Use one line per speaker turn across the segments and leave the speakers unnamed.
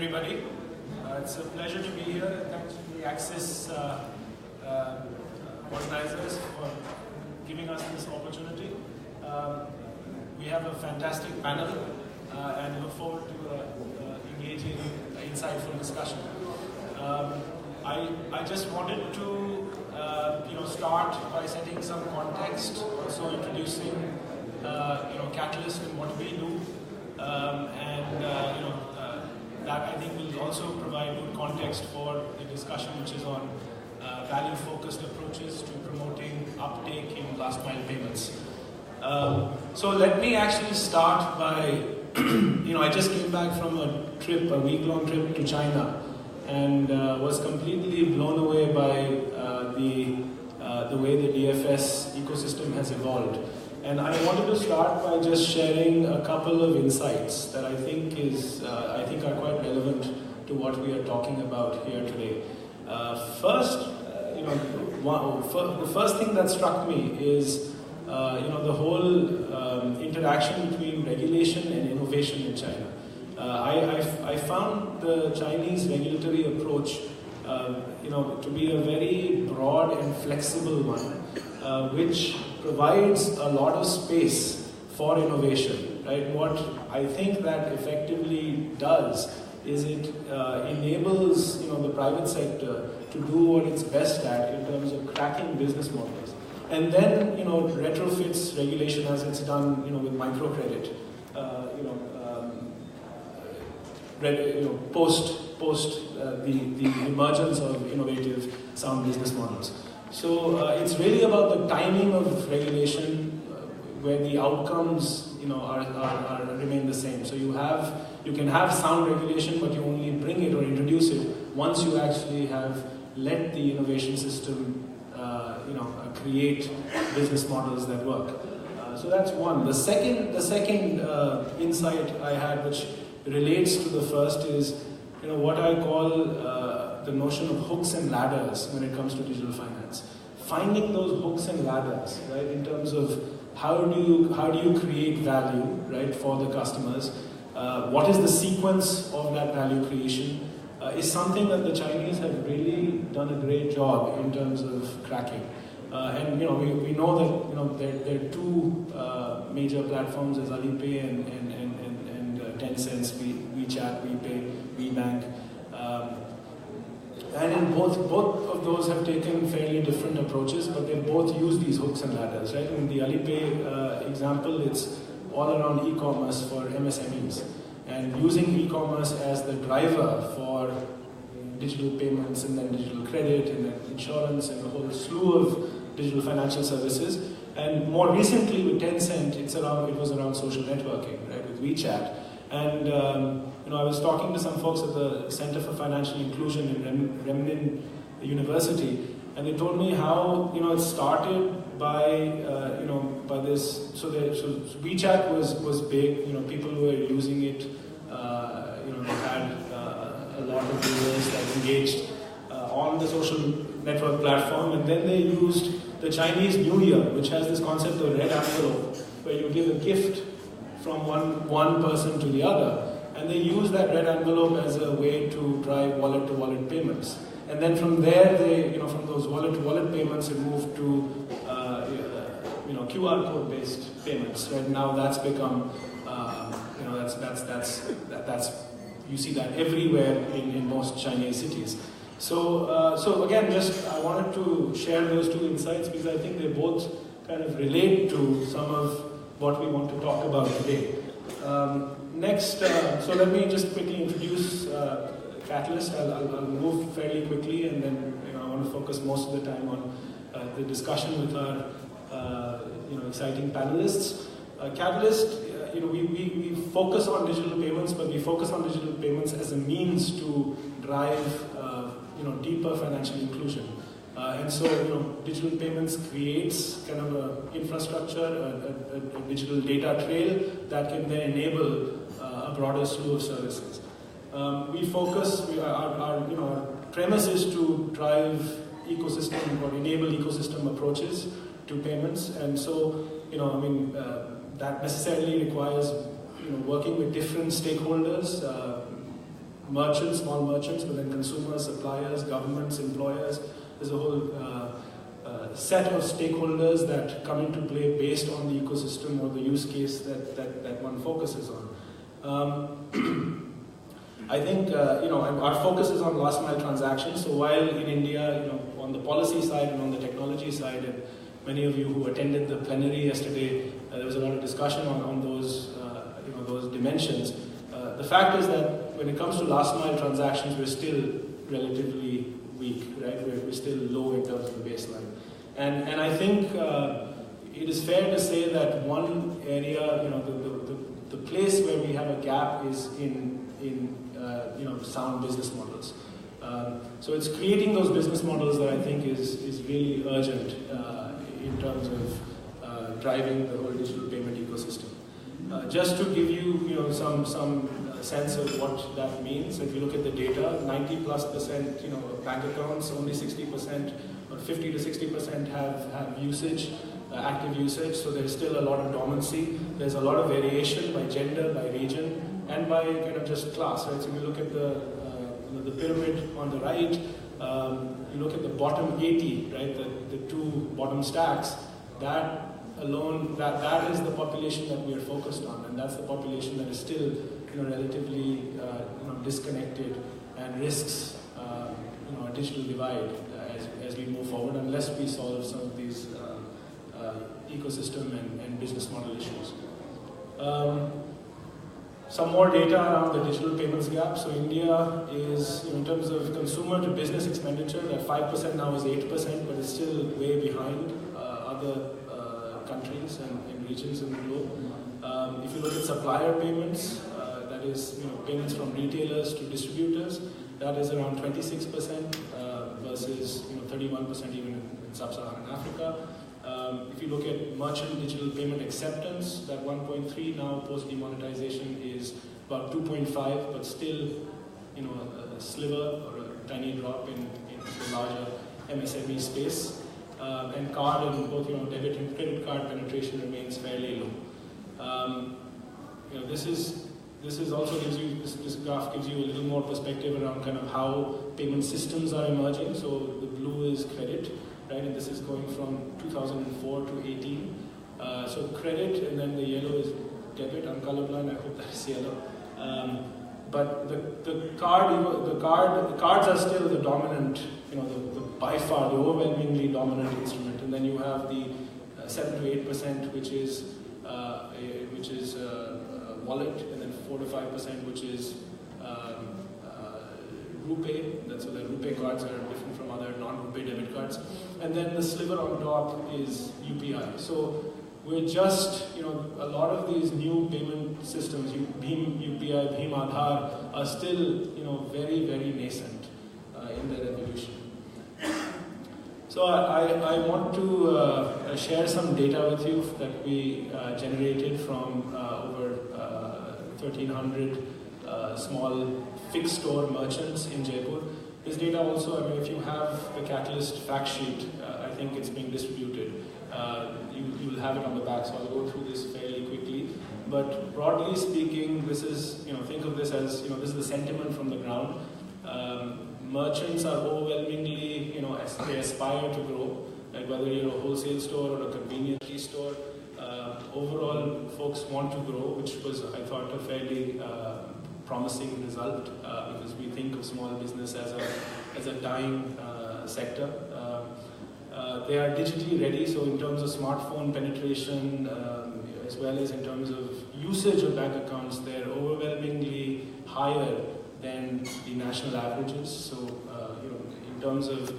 everybody. It's a pleasure to be here, and thanks to the Access organizers for giving us this opportunity. We have a fantastic panel and look forward to engaging in insightful discussion. I just wanted to start by setting some context, also introducing Catalyst and what we do, that I think will also provide good context for the discussion, which is on value-focused approaches to promoting uptake in last mile payments. So let me actually start by, I just came back from a week-long trip to China, and was completely blown away by the way the DFS ecosystem has evolved. And I wanted to start by just sharing a couple of insights that I think are quite relevant to what we are talking about here today. First, the first thing that struck me is the whole interaction between regulation and innovation in China. I found the Chinese regulatory approach to be a very broad and flexible one, which provides a lot of space for innovation, right? What I think that effectively does is it enables the private sector to do what it's best at in terms of cracking business models, and then retrofits regulation as it's done with microcredit, post the emergence of innovative sound business models. So it's really about the timing of regulation, where the outcomes remain the same. So you can have sound regulation, but you only bring it or introduce it once you actually have let the innovation system create business models that work. So that's one. The second insight I had, which relates to the first, is what I call the notion of hooks and ladders when it comes to digital finance. Finding those hooks and ladders, right, in terms of how do you create value, right, for the customers. What is the sequence of that value creation is something that the Chinese have really done a great job in terms of cracking. And we know that there are two major platforms as Alipay and Tencent's WeChat, WePay, WeBank. And in both of those have taken fairly different approaches, but they both use these hooks and ladders, right? In the Alipay example, it's all around e-commerce for MSMEs, and using e-commerce as the driver for digital payments, and then digital credit, and then insurance, and a whole slew of digital financial services. And more recently with Tencent, it was around social networking, right, with WeChat. And I was talking to some folks at the Center for Financial Inclusion in Renmin University, and they told me how it started by this. So WeChat was big. People were using it. They had a lot of users that engaged on the social network platform, and then they used the Chinese New Year, which has this concept of red envelope, where you give a gift from one person to the other. And they use that red envelope as a way to drive wallet-to-wallet payments. And then from there, from those wallet-to-wallet payments, it moved to QR code-based payments. Right now, that's become you see that everywhere in most Chinese cities. So again, I wanted to share those two insights because I think they both kind of relate to some of what we want to talk about today. Next, so let me just quickly introduce Catalyst. I'll move fairly quickly, and then I want to focus most of the time on the discussion with our exciting panelists. Catalyst, we focus on digital payments, but we focus on digital payments as a means to drive deeper financial inclusion. And so, digital payments creates kind of an infrastructure, a digital data trail that can then enable a broader slew of services. Our premise is to drive ecosystem or enable ecosystem approaches to payments, and so that necessarily requires working with different stakeholders, merchants, small merchants, but then consumers, suppliers, governments, employers. There's a whole set of stakeholders that come into play based on the ecosystem or the use case that one focuses on. I think our focus is on last mile transactions. So while in India, on the policy side and on the technology side, and many of you who attended the plenary yesterday, there was a lot of discussion on those those dimensions. The fact is that when it comes to last mile transactions, we're still relatively weak, right? We're still low in terms of the baseline. And I think it is fair to say that one area, the place where we have a gap is in sound business models. So it's creating those business models that I think is really urgent in terms of driving the whole digital payment ecosystem. Just to give you, some sense of what that means, if you look at the data, 90+% of bank accounts, only 60% or 50 to 60% have usage, active usage. So there's still a lot of dormancy. There's a lot of variation by gender, by region, and by kind of just class. Right? So if you look at the pyramid on the right, you look at the bottom 80, right? The two bottom stacks. That alone, that is the population that we are focused on, and that's the population that is still relatively disconnected and risks a digital divide as we move forward, unless we solve some of these ecosystem and business model issues. Some more data around the digital payments gap. So India is, in terms of consumer to business expenditure, that 5% now is 8%, but it's still way behind other countries and regions in the globe. If you look at supplier payments, that is payments from retailers to distributors, that is around 26% versus 31% even in sub-Saharan Africa. If you look at merchant digital payment acceptance, that 1.3 now post demonetization is about 2.5, but still a sliver or a tiny drop in the larger MSME space. And card and both debit and credit card penetration remains fairly low. This also gives you this graph gives you a little more perspective around kind of how payment systems are emerging. So the blue is credit, right, and this is going from 2004 to 18. So credit, and then the yellow is debit. I'm colorblind. I hope that's yellow. But the cards are still the dominant, by far the overwhelmingly dominant instrument, and then you have the 7 to 8%, which is wallet, and then 4 to 5%, which is RuPay. So the RuPay cards are different from other non-RuPay debit cards, and then the sliver on top is UPI. So we're just, a lot of these new payment systems, Bhim UPI, Bhim Aadhaar, are still, very, very nascent in their evolution. So I want to share some data with you that we generated from over 1,300 small fixed store merchants in Jaipur. This data also, if you have the Catalyst fact sheet, I think it's being distributed. You will have it on the back, so I'll go through this fairly quickly. But broadly speaking, this is, think of this as, this is the sentiment from the ground. Merchants are overwhelmingly, they aspire to grow, like whether you're a wholesale store or a convenience store. Overall, folks want to grow, which was, I thought, a fairly promising result because we think of small business as a dying sector. They are digitally ready, so in terms of smartphone penetration, as well as in terms of usage of bank accounts, they're overwhelmingly higher than the national averages. So, in terms of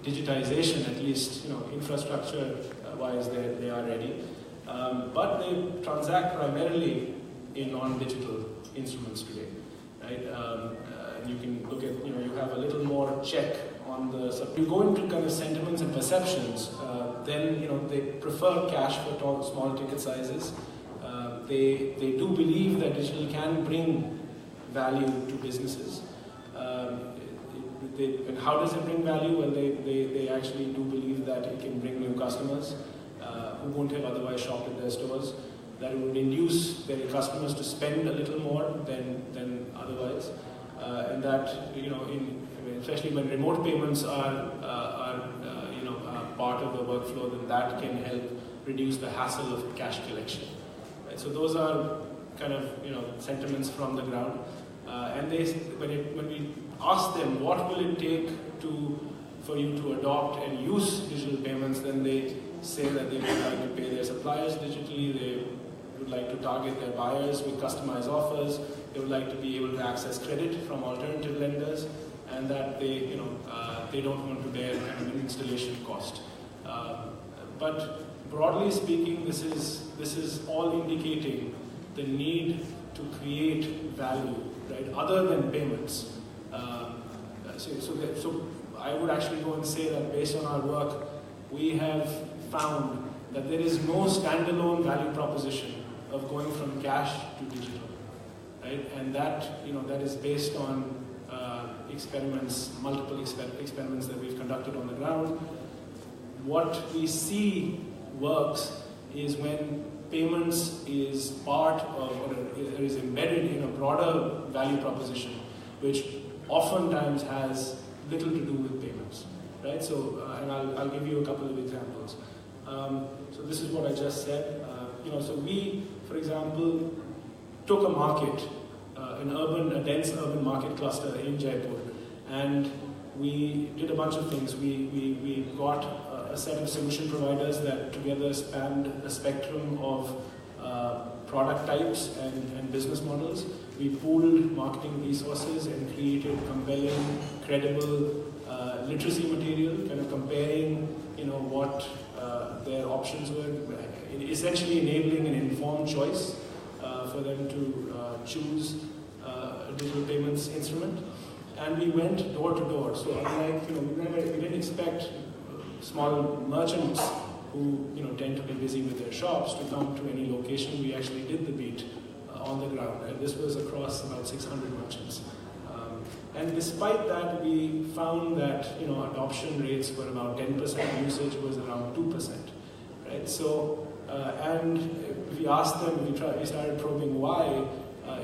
digitization, at least, infrastructure-wise, they are ready. But they transact primarily in non-digital instruments today, right? And you can look at, you have a little more check on the. So you go into kind of sentiments and perceptions. Then, they prefer cash for small ticket sizes. They do believe that digital can bring value to businesses. And how does it bring value? Well, they actually do believe that it can bring new customers who won't have otherwise shopped at their stores. That it would induce their customers to spend a little more than otherwise. And that, especially when remote payments are part of the workflow, then that can help reduce the hassle of cash collection. Right? So those are kind of sentiments from the ground. And when we ask them what will it take for you to adopt and use digital payments, then they say that they would like to pay their suppliers digitally, they would like to target their buyers with customized offers, they would like to be able to access credit from alternative lenders, and that they don't want to bear kind of an installation cost. But broadly speaking, this is all indicating the need to create value, right, other than payments. So I would actually go and say that based on our work, we have found that there is no standalone value proposition of going from cash to digital, right? And that is based on multiple experiments that we've conducted on the ground. What we see works is when payments is part of or is embedded in a broader value proposition, which oftentimes has little to do with payments, right? So, and I'll give you a couple of examples. So this is what I just said. So we, for example, took a market, a dense urban market cluster in Jaipur, and we did a bunch of things. We got a set of solution providers that together spanned a spectrum of product types and business models. We pooled marketing resources and created compelling, credible literacy material, kind of comparing, what their options were, essentially enabling an informed choice for them to choose a digital payments instrument. And we went door to door. So unlike, we didn't expect small merchants who tend to be busy with their shops to come to any location. We actually did the beat on the ground, and this was across about 600 merchants. And despite that, we found that adoption rates were about 10%, usage was around 2%, right? So, and we asked them, we started probing why.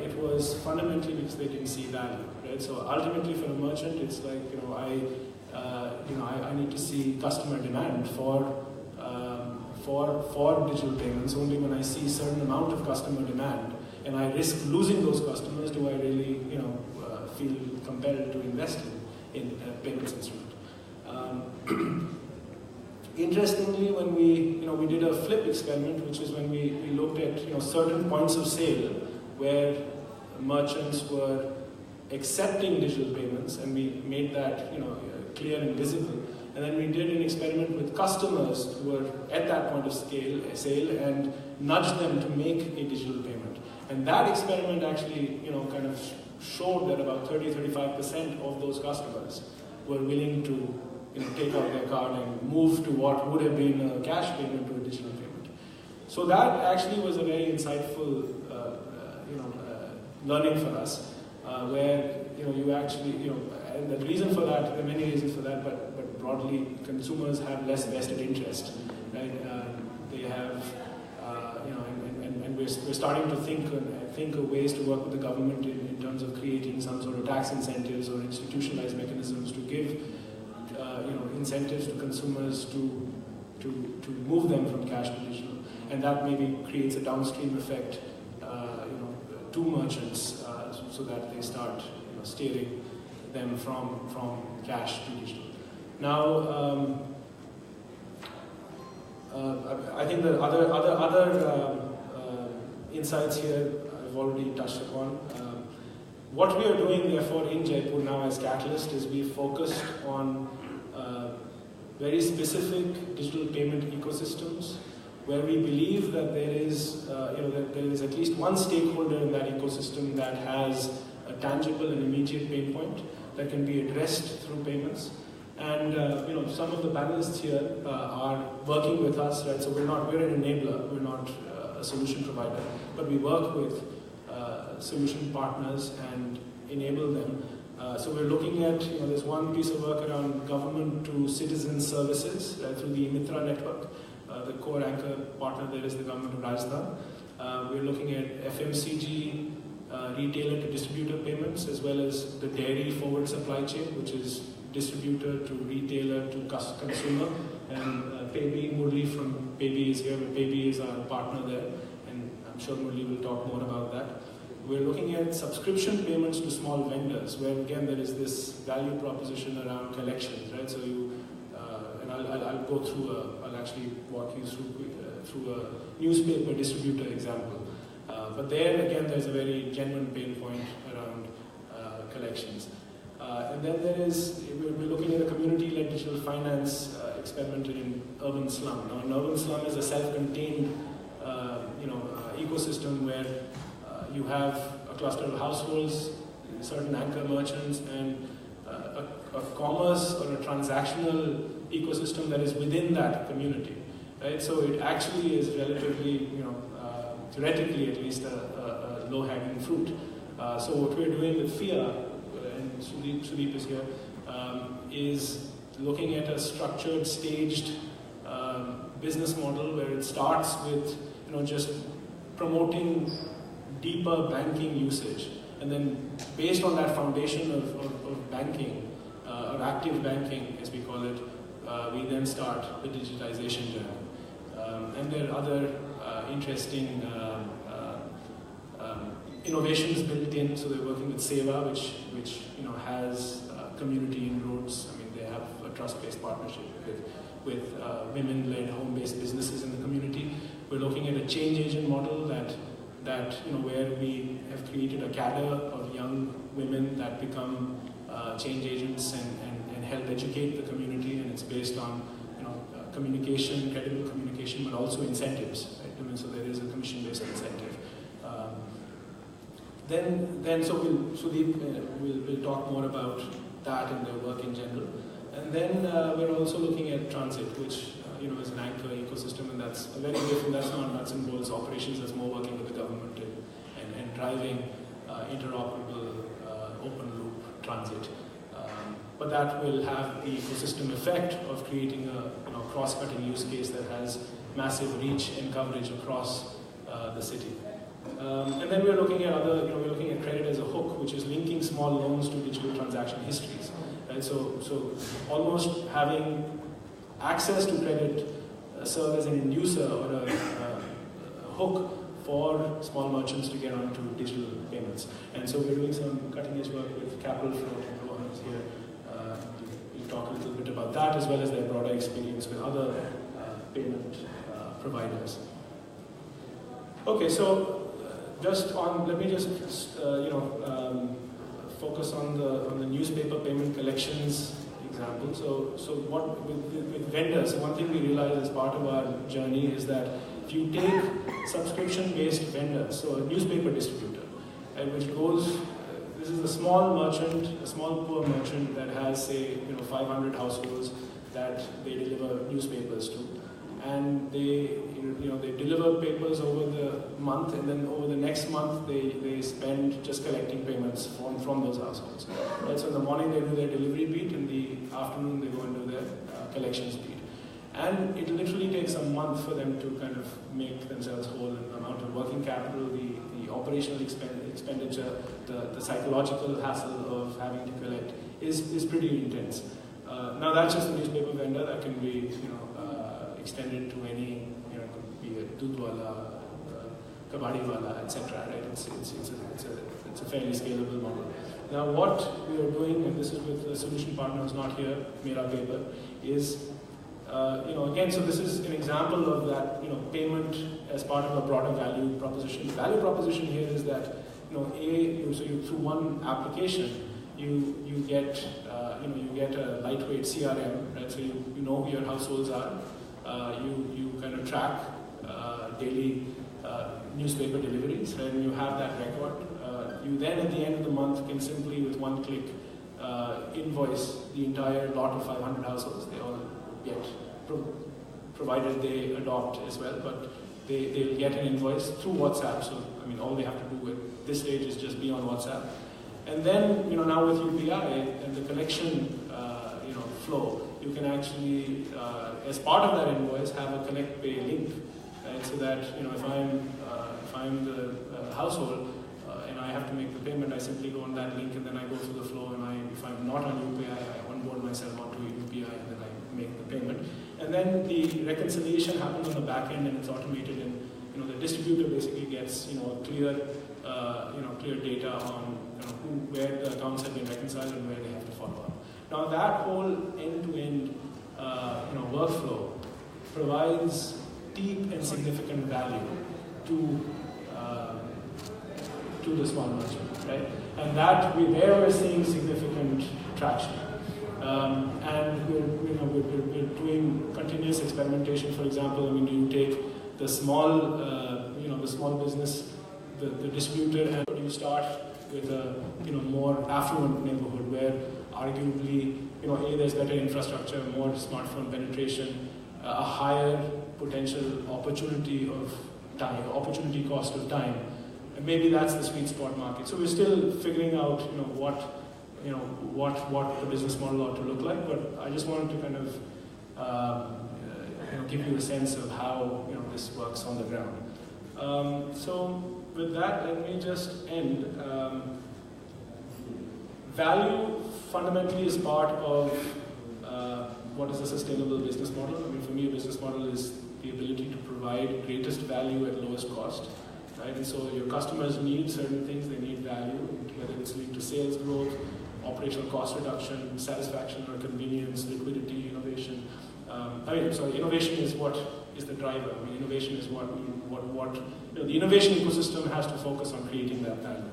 It was fundamentally because they didn't see value, right? So ultimately, for a merchant, it's like I need to see customer demand for digital payments. Only when I see a certain amount of customer demand and I risk losing those customers do I really feel compelled to invest in a payments instrument. Interestingly, when we did a flip experiment, which is when we looked at certain points of sale where merchants were accepting digital payments, and we made that clear and visible. And then we did an experiment with customers who were at that point of sale and nudged them to make a digital payment. And that experiment actually kind of showed that about 30-35% of those customers were willing to take out their card and move to what would have been a cash payment to a digital payment. So that actually was a very insightful learning for us, where you actually and the reason for that, there are many reasons for that, but broadly consumers have less vested interest, right? They have and we're starting to think of ways to work with the government in terms of creating some sort of tax incentives or institutionalized mechanisms to give incentives to consumers to move them from cash to digital, and that maybe creates a downstream effect to merchants so that they start steering them from cash to digital. Now, I think the other insights here I've already touched upon. What we are doing, therefore, in Jaipur now as Catalyst is we focused on very specific digital payment ecosystems where we believe that there is, that there is at least one stakeholder in that ecosystem that has a tangible and immediate pain point that can be addressed through payments. And some of the panelists here are working with us, right? So we're an enabler, we're not a solution provider, but we work with solution partners and enable them. So we're looking at, there's one piece of work around government to citizen services through the Mitra network. The core anchor partner there is the government of Rajasthan. We're looking at FMCG retailer to distributor payments, as well as the dairy forward supply chain, which is distributor to retailer to consumer. And Paybe, Murli from Paybe is here. Paybe is our partner there, and I'm sure Murli will talk more about that. We're looking at subscription payments to small vendors, where again there is this value proposition around collections, right? So and I'll go through I'll actually walk you through a newspaper distributor example. But there again, there's a very genuine pain point around collections. And then we're looking at a community-led digital finance experimented in urban slum. Now, an urban slum is a self-contained, ecosystem where you have a cluster of households, certain anchor merchants, and a commerce or a transactional ecosystem that is within that community, right? So it actually is relatively, theoretically at least, a low-hanging fruit. So what we're doing with FIA, and Sudeep is here, is looking at a structured, staged business model where it starts with, just promoting deeper banking usage, and then based on that foundation of banking, or active banking as we call it, we then start the digitization journey. And there are other interesting innovations built in. So they're working with Seva, which has community inroads. I mean, they have a trust-based partnership with women-led home-based businesses in the community. We're looking at a change agent model that where we have created a cadre of young women that become change agents and help educate the community, and it's based on communication, credible communication, but also incentives. Right? I mean, so there is a commission-based incentive. So Sudeep will talk more about that and their work in general. And then we're also looking at transit, which is an anchor ecosystem, and that's a very different. That's not nuts and bolts operations. That's more working with the government and driving interoperable open loop transit. But that will have the ecosystem effect of creating a cross-cutting use case that has massive reach and coverage across the city. And then we're looking at we're looking at credit as a hook, which is linking small loans to digital transaction histories. Right? So almost having access to credit serve as an inducer or a hook for small merchants to get onto digital payments. And so we're doing some cutting-edge work with Capital Float, and Rohan is here. We'll talk a little bit about that, as well as their broader experience with other payment providers. Okay, so let me just focus on the newspaper payment collections example. So what with vendors, one thing we realized as part of our journey is that if you take subscription-based vendors, so a newspaper distributor, right, which goes, this is a small merchant, a small poor merchant that has, say, 500 households that they deliver newspapers to, and they deliver papers over the month, and then over the next month they spend just collecting payments from those households. Right? So in the morning they do their delivery beat, in the afternoon they go and do their collections beat. And it literally takes a month for them to kind of make themselves whole in the amount of working capital, the operational expenditure, the psychological hassle of having to collect is pretty intense. Now that's just a newspaper vendor. That can be extended to any, could be a dudwala, kabadiwala, etc. Right? It's a fairly scalable model. Now what we are doing, and this is with a solution partner who's not here, Mera Paper, is again, so this is an example of that, payment as part of a broader value proposition. The value proposition here is that, through one application, you get a lightweight CRM, right? So you know who your households are. You kind of track daily newspaper deliveries, right? And you have that record. You then, at the end of the month, can simply, with one click, invoice the entire lot of 500 households. They all get, provided they adopt as well, but they'll get an invoice through WhatsApp. So, I mean, all they have to do at this stage is just be on WhatsApp. And then, now with UPI and the collection, flow, you can actually, as part of that invoice, have a Connect Pay link, right? So that, if I'm the household and I have to make the payment, I simply go on that link and then I go through the flow, and if I'm not on UPI, I onboard myself onto UPI and then I make the payment. And then the reconciliation happens on the back end and it's automated, and the distributor basically gets clear clear data on where the accounts have been reconciled and where they have to follow up. Now that whole end-to-end workflow provides deep and significant value to the small merchant, right? And that we're seeing significant traction. And we're doing continuous experimentation. For example, I mean, you take the small, the small business, the distributor, and you start with a more affluent neighborhood where arguably there's better infrastructure, more smartphone penetration, a higher potential opportunity cost of time, and maybe that's the sweet spot market. So we're still figuring out what the business model ought to look like, but I just wanted to kind of give you a sense of how this works on the ground. So with that, let me just end. Value fundamentally is part of what is a sustainable business model. I mean, for me, a business model is the ability to provide greatest value at lowest cost, right? And so your customers need certain things. They need value, whether it's linked to sales growth, operational cost reduction, satisfaction or convenience, liquidity, innovation. Innovation is what is the driver. I mean, innovation is what the innovation ecosystem has to focus on creating that value.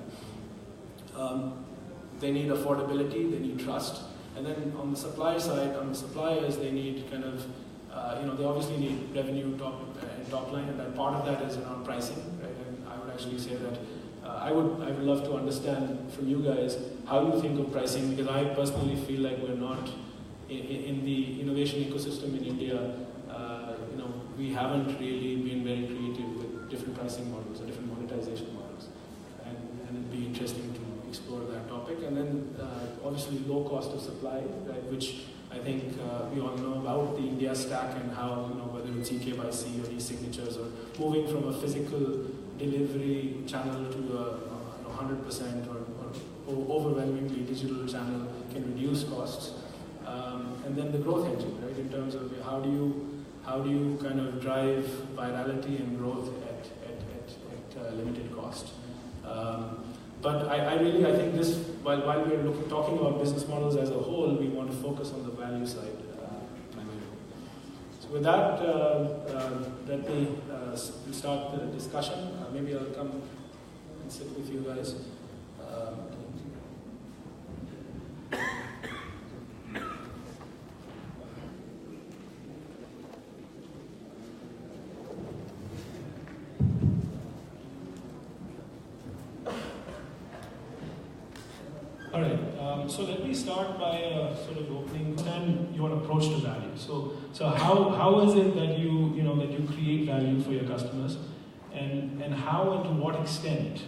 They need affordability, they need trust, and then on the supply side, on the suppliers, they need kind of, they obviously need revenue top line, and that part of that is around pricing, right? And I would actually say that I would love to understand from you guys how you think of pricing, because I personally feel like we're not in the innovation ecosystem in India. We haven't really been very creative with different pricing models or different monetization models, and it'd be interesting to explore that topic. And then obviously low cost of supply, right, which I think we all know about the India stack and how, whether it's eKYC or e-signatures or moving from a physical delivery channel to a 100% or overwhelmingly digital channel can reduce costs. And then the growth engine, right, in terms of how do you kind of drive virality and growth at limited cost. But I think this, while we're talking about business models as a whole, we want to focus on the value side primarily. So with that, let me start the discussion. Maybe I'll come and sit with you guys. So let me start by sort of opening understand your approach to value. So how is it that you create value for your customers, and how and to what extent,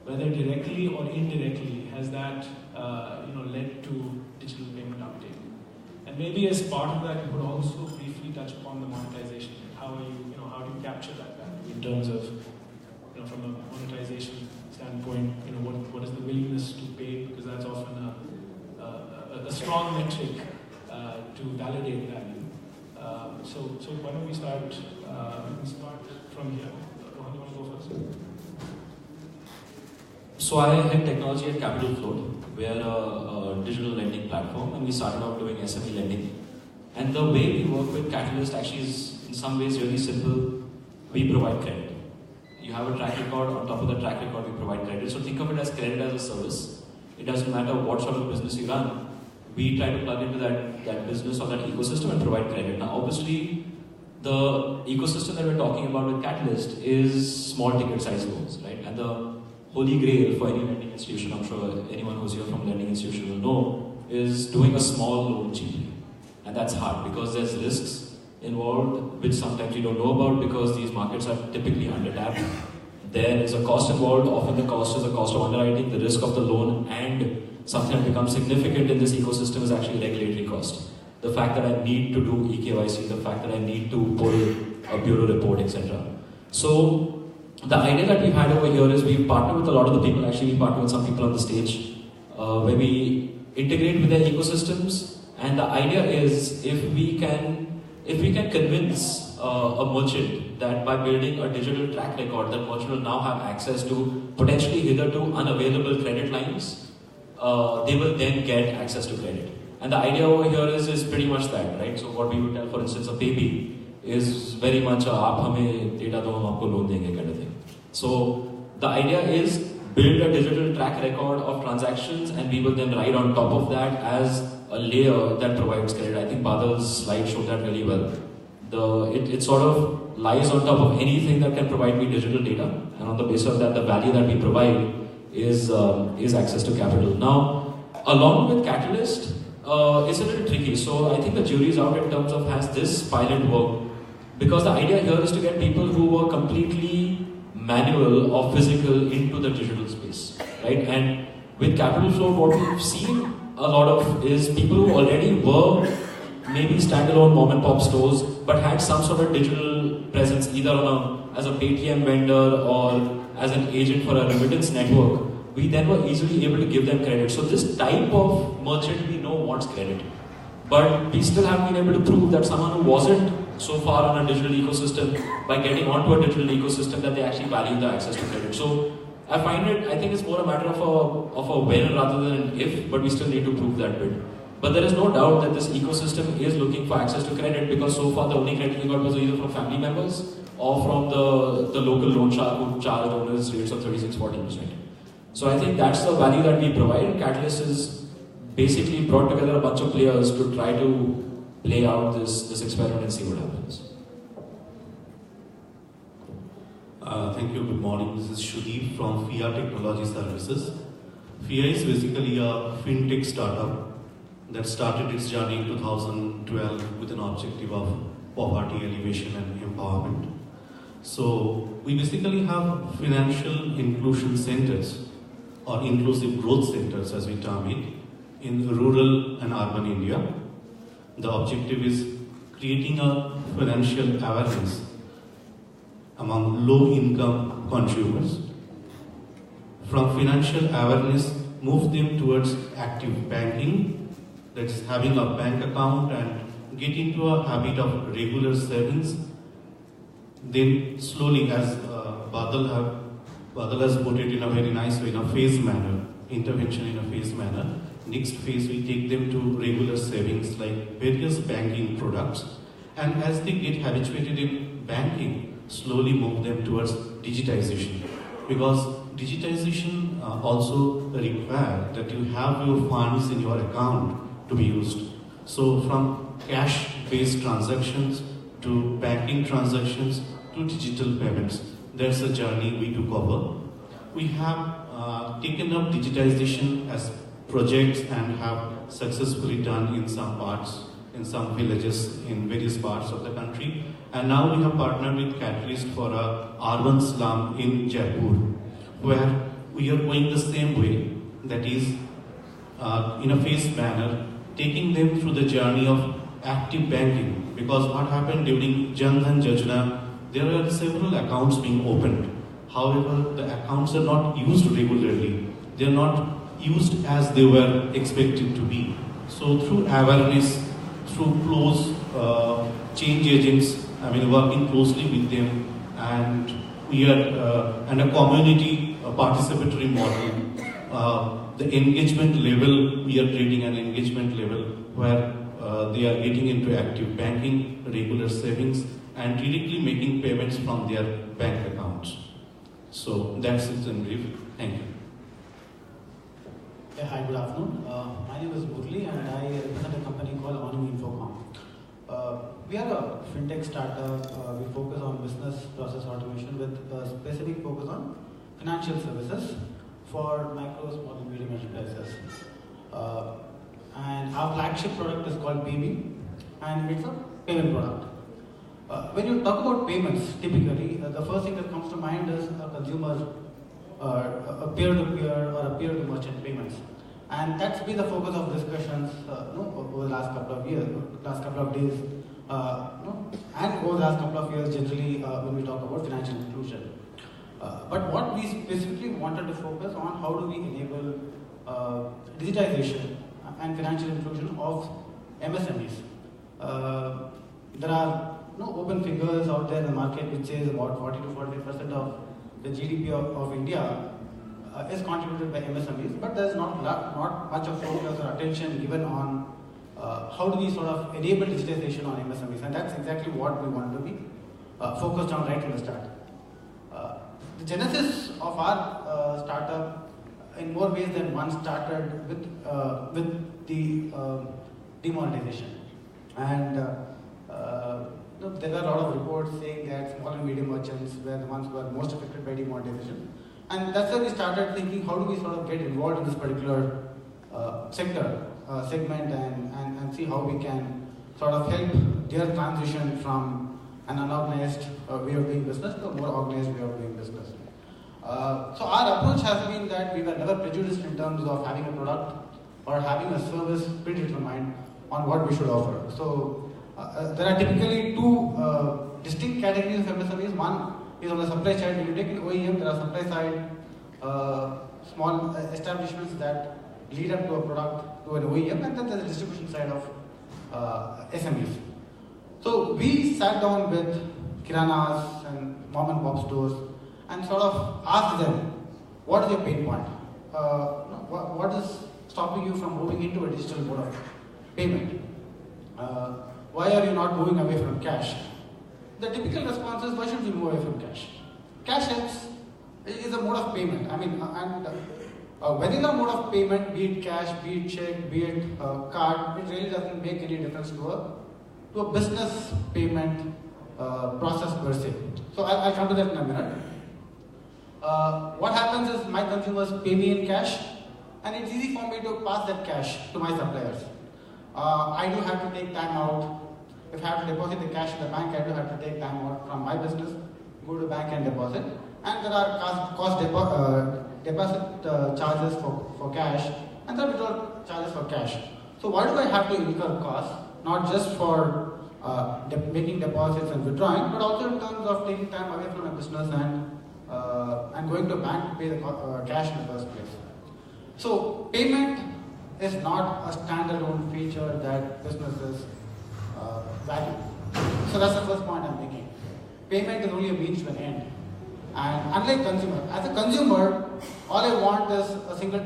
whether directly or indirectly, has that led to digital payment uptake? And maybe as part of that, you could also briefly touch upon the monetization. How do you capture that value in terms of from a monetization standpoint? What is the willingness to pay, because that's often a strong metric to validate value. So why don't we start? We can start from here. Rohan, you want to go first?
So I head technology at Capital Float. We are a digital lending platform, and we started out doing SME lending. And the way we work with Catalyst actually is in some ways really simple. We provide credit. You have a track record, on top of the track record we provide credit. So think of it as credit as a service. It doesn't matter what sort of business you run. We try to plug into that business or that ecosystem and provide credit. Now obviously, the ecosystem that we're talking about with Catalyst is small ticket size loans, right? And the holy grail for any lending institution, I'm sure anyone who's here from a lending institution will know, is doing a small loan cheaply. And that's hard because there's risks involved, which sometimes you don't know about because these markets are typically under-tapped. There is a cost involved. Often the cost is a cost of underwriting, the risk of the loan, and something that becomes significant in this ecosystem is actually regulatory cost. The fact that I need to do eKYC, the fact that I need to pull a bureau report, etc. So the idea that we've had over here is we've partnered with a lot of the people, actually we partnered with some people on the stage, where we integrate with their ecosystems, and the idea is if we can convince a merchant that by building a digital track record, that merchant will now have access to potentially hitherto unavailable credit lines, they will then get access to credit. And the idea over here is pretty much that, right? So what we would tell, for instance, a baby is very much a "aap hame data do, hum aapko loan denge" kind of thing. So the idea is build a digital track record of transactions, and we will then ride on top of that as a layer that provides credit. I think Badal's slide showed that really well. It sort of lies on top of anything that can provide me digital data, and on the basis of that, the value that we provide is access to capital. Now, along with Catalyst, it's a little tricky. So I think the jury's out in terms of has this pilot work, because the idea here is to get people who were completely manual or physical into the digital space, right? And with Capital Flow, what we've seen a lot of is people who already were maybe standalone mom and pop stores, but had some sort of digital presence, either as a Paytm vendor or as an agent for a remittance network. We then were easily able to give them credit. So this type of merchant we know wants credit, but we still have been able to prove that someone who wasn't so far on a digital ecosystem, by getting onto a digital ecosystem, that they actually value the access to credit. So I think it's more a matter of a when rather than an if, but we still need to prove that bit. But there is no doubt that this ecosystem is looking for access to credit, because so far the only credit we got was either from family members or from the local loan shark who charged owners rates of 36-40%. So I think that's the value that we provide. Catalyst is basically brought together a bunch of players to try to play out this experiment and see what happens.
Thank you. Good morning. This is Shudeep from FIA Technology Services. FIA is basically a fintech startup that started its journey in 2012 with an objective of poverty alleviation and empowerment. So we basically have financial inclusion centers, or inclusive growth centers as we term it, in rural and urban India. The objective is creating a financial awareness among low-income consumers. From financial awareness, move them towards active banking, that's having a bank account and get into a habit of regular savings. Then slowly, as Badal has put it in a very nice way, in a phase manner, intervention in a phase manner. Next phase, we take them to regular savings like various banking products, and as they get habituated in banking, slowly move them towards digitization, because digitization also requires that you have your funds in your account to be used. So from cash-based transactions to banking transactions to digital payments, that's a journey we took over. We have taken up digitization as projects and have successfully done in some parts, in some villages, in various parts of the country. And now we have partnered with Catalyst for a urban slum in Jaipur, where we are going the same way, that is, in a phased manner, taking them through the journey of active banking. Because what happened during Jan Dhan Yojana, there are several accounts being opened. However, the accounts are not used regularly. They are not used as they were expected to be. So through awareness, through close change agents, working closely with them, and we are and a community participatory model. The engagement level, we are creating an engagement level where they are getting into active banking, regular savings, and directly making payments from their bank accounts. So that's it in brief. Thank you.
Yeah, hi, good afternoon. My name is Murli and I represent a company called Onum Infocom. We are a fintech startup. We focus on business process automation with a specific focus on financial services for micro, small, and medium enterprises. And our flagship product is called PayMe, and it's a payment product. When you talk about payments, typically, the first thing that comes to mind is a consumer, a peer-to-peer or a peer-to-merchant payments. And that's been the focus of discussions over the last couple of years, last couple of days, and over the last couple of years generally when we talk about financial inclusion. But what we specifically wanted to focus on, how do we enable digitization and financial inclusion of MSMEs. There are open figures out there in the market which says about 40 to 45% of the GDP of India is contributed by MSMEs, but there's not much of focus or attention given on how do we sort of enable digitization on MSMEs, and that's exactly what we want to be focused on right from the start. The genesis of our startup, in more ways than one, started with the demonetization, and there were a lot of reports saying that small and medium merchants were the ones who were most affected by demonetization, and that's why we started thinking, how do we sort of get involved in this particular segment and see how we can sort of help their transition from an unorganized way of doing business to a more organized way of doing business. So our approach has been that we were never prejudiced in terms of having a product or having a service predetermined on what we should offer. So there are typically two distinct categories of MSMEs. One is on the supply side. When you take an OEM, there are supply side small establishments that lead up to a product, to an OEM, and then there's a distribution side of SMEs. So we sat down with kiranas and mom and pop stores and sort of asked them, what is your pain point? What is stopping you from moving into a digital mode of payment? Why are you not moving away from cash? The typical response is, why should we move away from cash? Cash is a mode of payment. I mean, and vanilla mode of payment, be it cash, be it check, be it card, it really doesn't make any difference to a business payment process per se. So I'll come to that in a minute. What happens is my consumers pay me in cash, and it's easy for me to pass that cash to my suppliers. I do have to take time out. If I have to deposit the cash in the bank, I do have to take time out from my business, go to the bank and deposit. And there are deposit charges for cash, and there are withdrawal charges for cash. So why do I have to incur costs, not just for making deposits and withdrawing, but also in terms of taking time away from my business and going to a bank to pay the cash in the first place? So payment is not a standalone feature that businesses value. So that's the first point I'm making. Payment is only a means to an end. And unlike consumer, as a consumer, all I want is a single.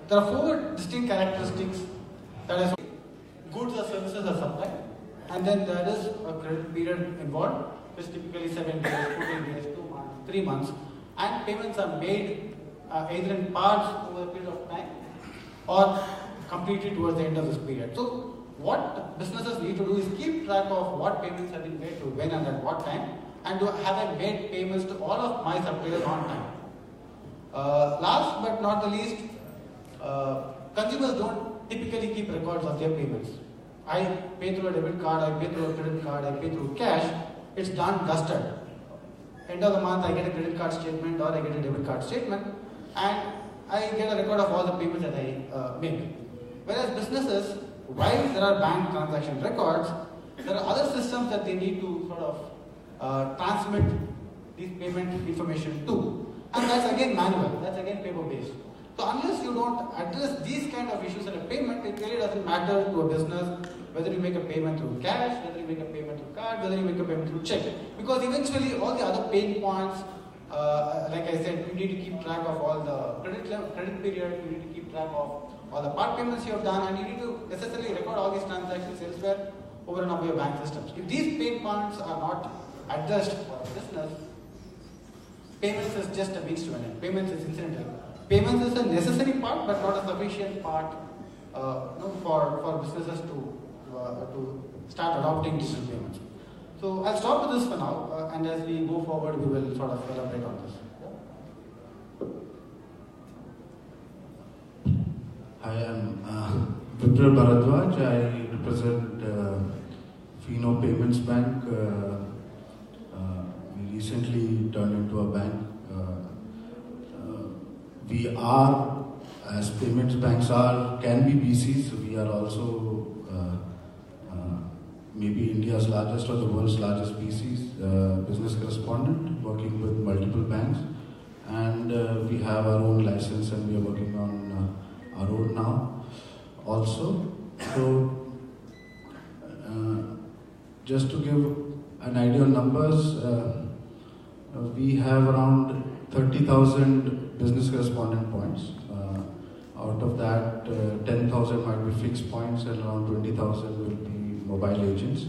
There are four distinct characteristics that is goods or services are supplied, and then there is a credit period involved, which is typically 7 days, 14 days, 2 months, 3 months, and payments are made either in parts over a period of time or completely towards the end of this period. So what businesses need to do is keep track of what payments have been made to when and at what time, and have I made payments to all of my suppliers on time. Last but not the least, consumers don't typically keep records of their payments. I pay through a debit card, I pay through a credit card, I pay through cash, it's done, dusted. End of the month, I get a credit card statement or I get a debit card statement, and I get a record of all the payments that I make. Whereas businesses, while there are bank transaction records, there are other systems that they need to sort of transmit these payment information to. And that's again manual, that's again paper based. So unless you don't address these kind of issues in a payment, it really doesn't matter to a business whether you make a payment through cash, whether you make a payment through card, whether you make a payment through check. Because eventually all the other pain points, like I said, you need to keep track of all the credit period, you need to keep track of all the part payments you have done, and you need to necessarily record all these transactions elsewhere over and above your bank systems. If these pain points are not addressed for a business, payments is just a means to an end. Payments is incidental. Payments is a necessary part, but not a sufficient part for businesses to start adopting digital payments. So I'll stop with this for now, and as we go forward, we will sort of elaborate on this.
Hi, I'm Vipra Bharadwaj. I represent Fino Payments Bank. We recently turned into a bank. We are, as payments banks can be BCs, we are also maybe India's largest or the world's largest BCs, business correspondent, working with multiple banks. and we have our own license and we are working on our own now also. So just to give an idea on numbers, we have around 30,000 business correspondent points. Out of that, 10,000 might be fixed points and around 20,000 will be mobile agents.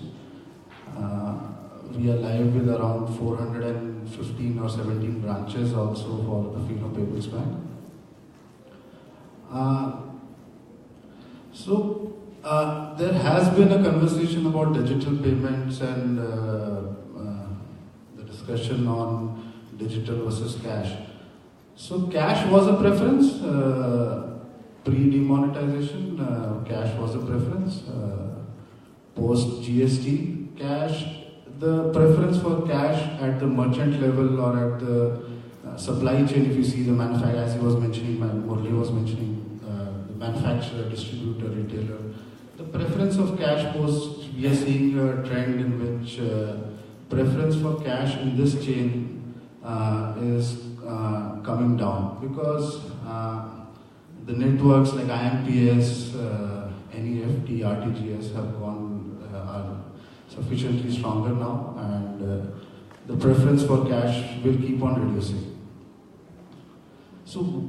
We are live with around 415 or 17 branches also for the Fino Payments Bank. There has been a conversation about digital payments and the discussion on digital versus cash. So cash was a preference, pre-demonetization, cash was a preference. Post-GST, cash, the preference for cash at the merchant level or at the supply chain, if you see the manufacturer, as he was mentioning, Murli was mentioning, the manufacturer, distributor, retailer, the preference of cash post, we are seeing a trend in which preference for cash in this chain is coming down because the networks like IMPS, NEFT, RTGS have are sufficiently stronger now, and the preference for cash will keep on reducing. So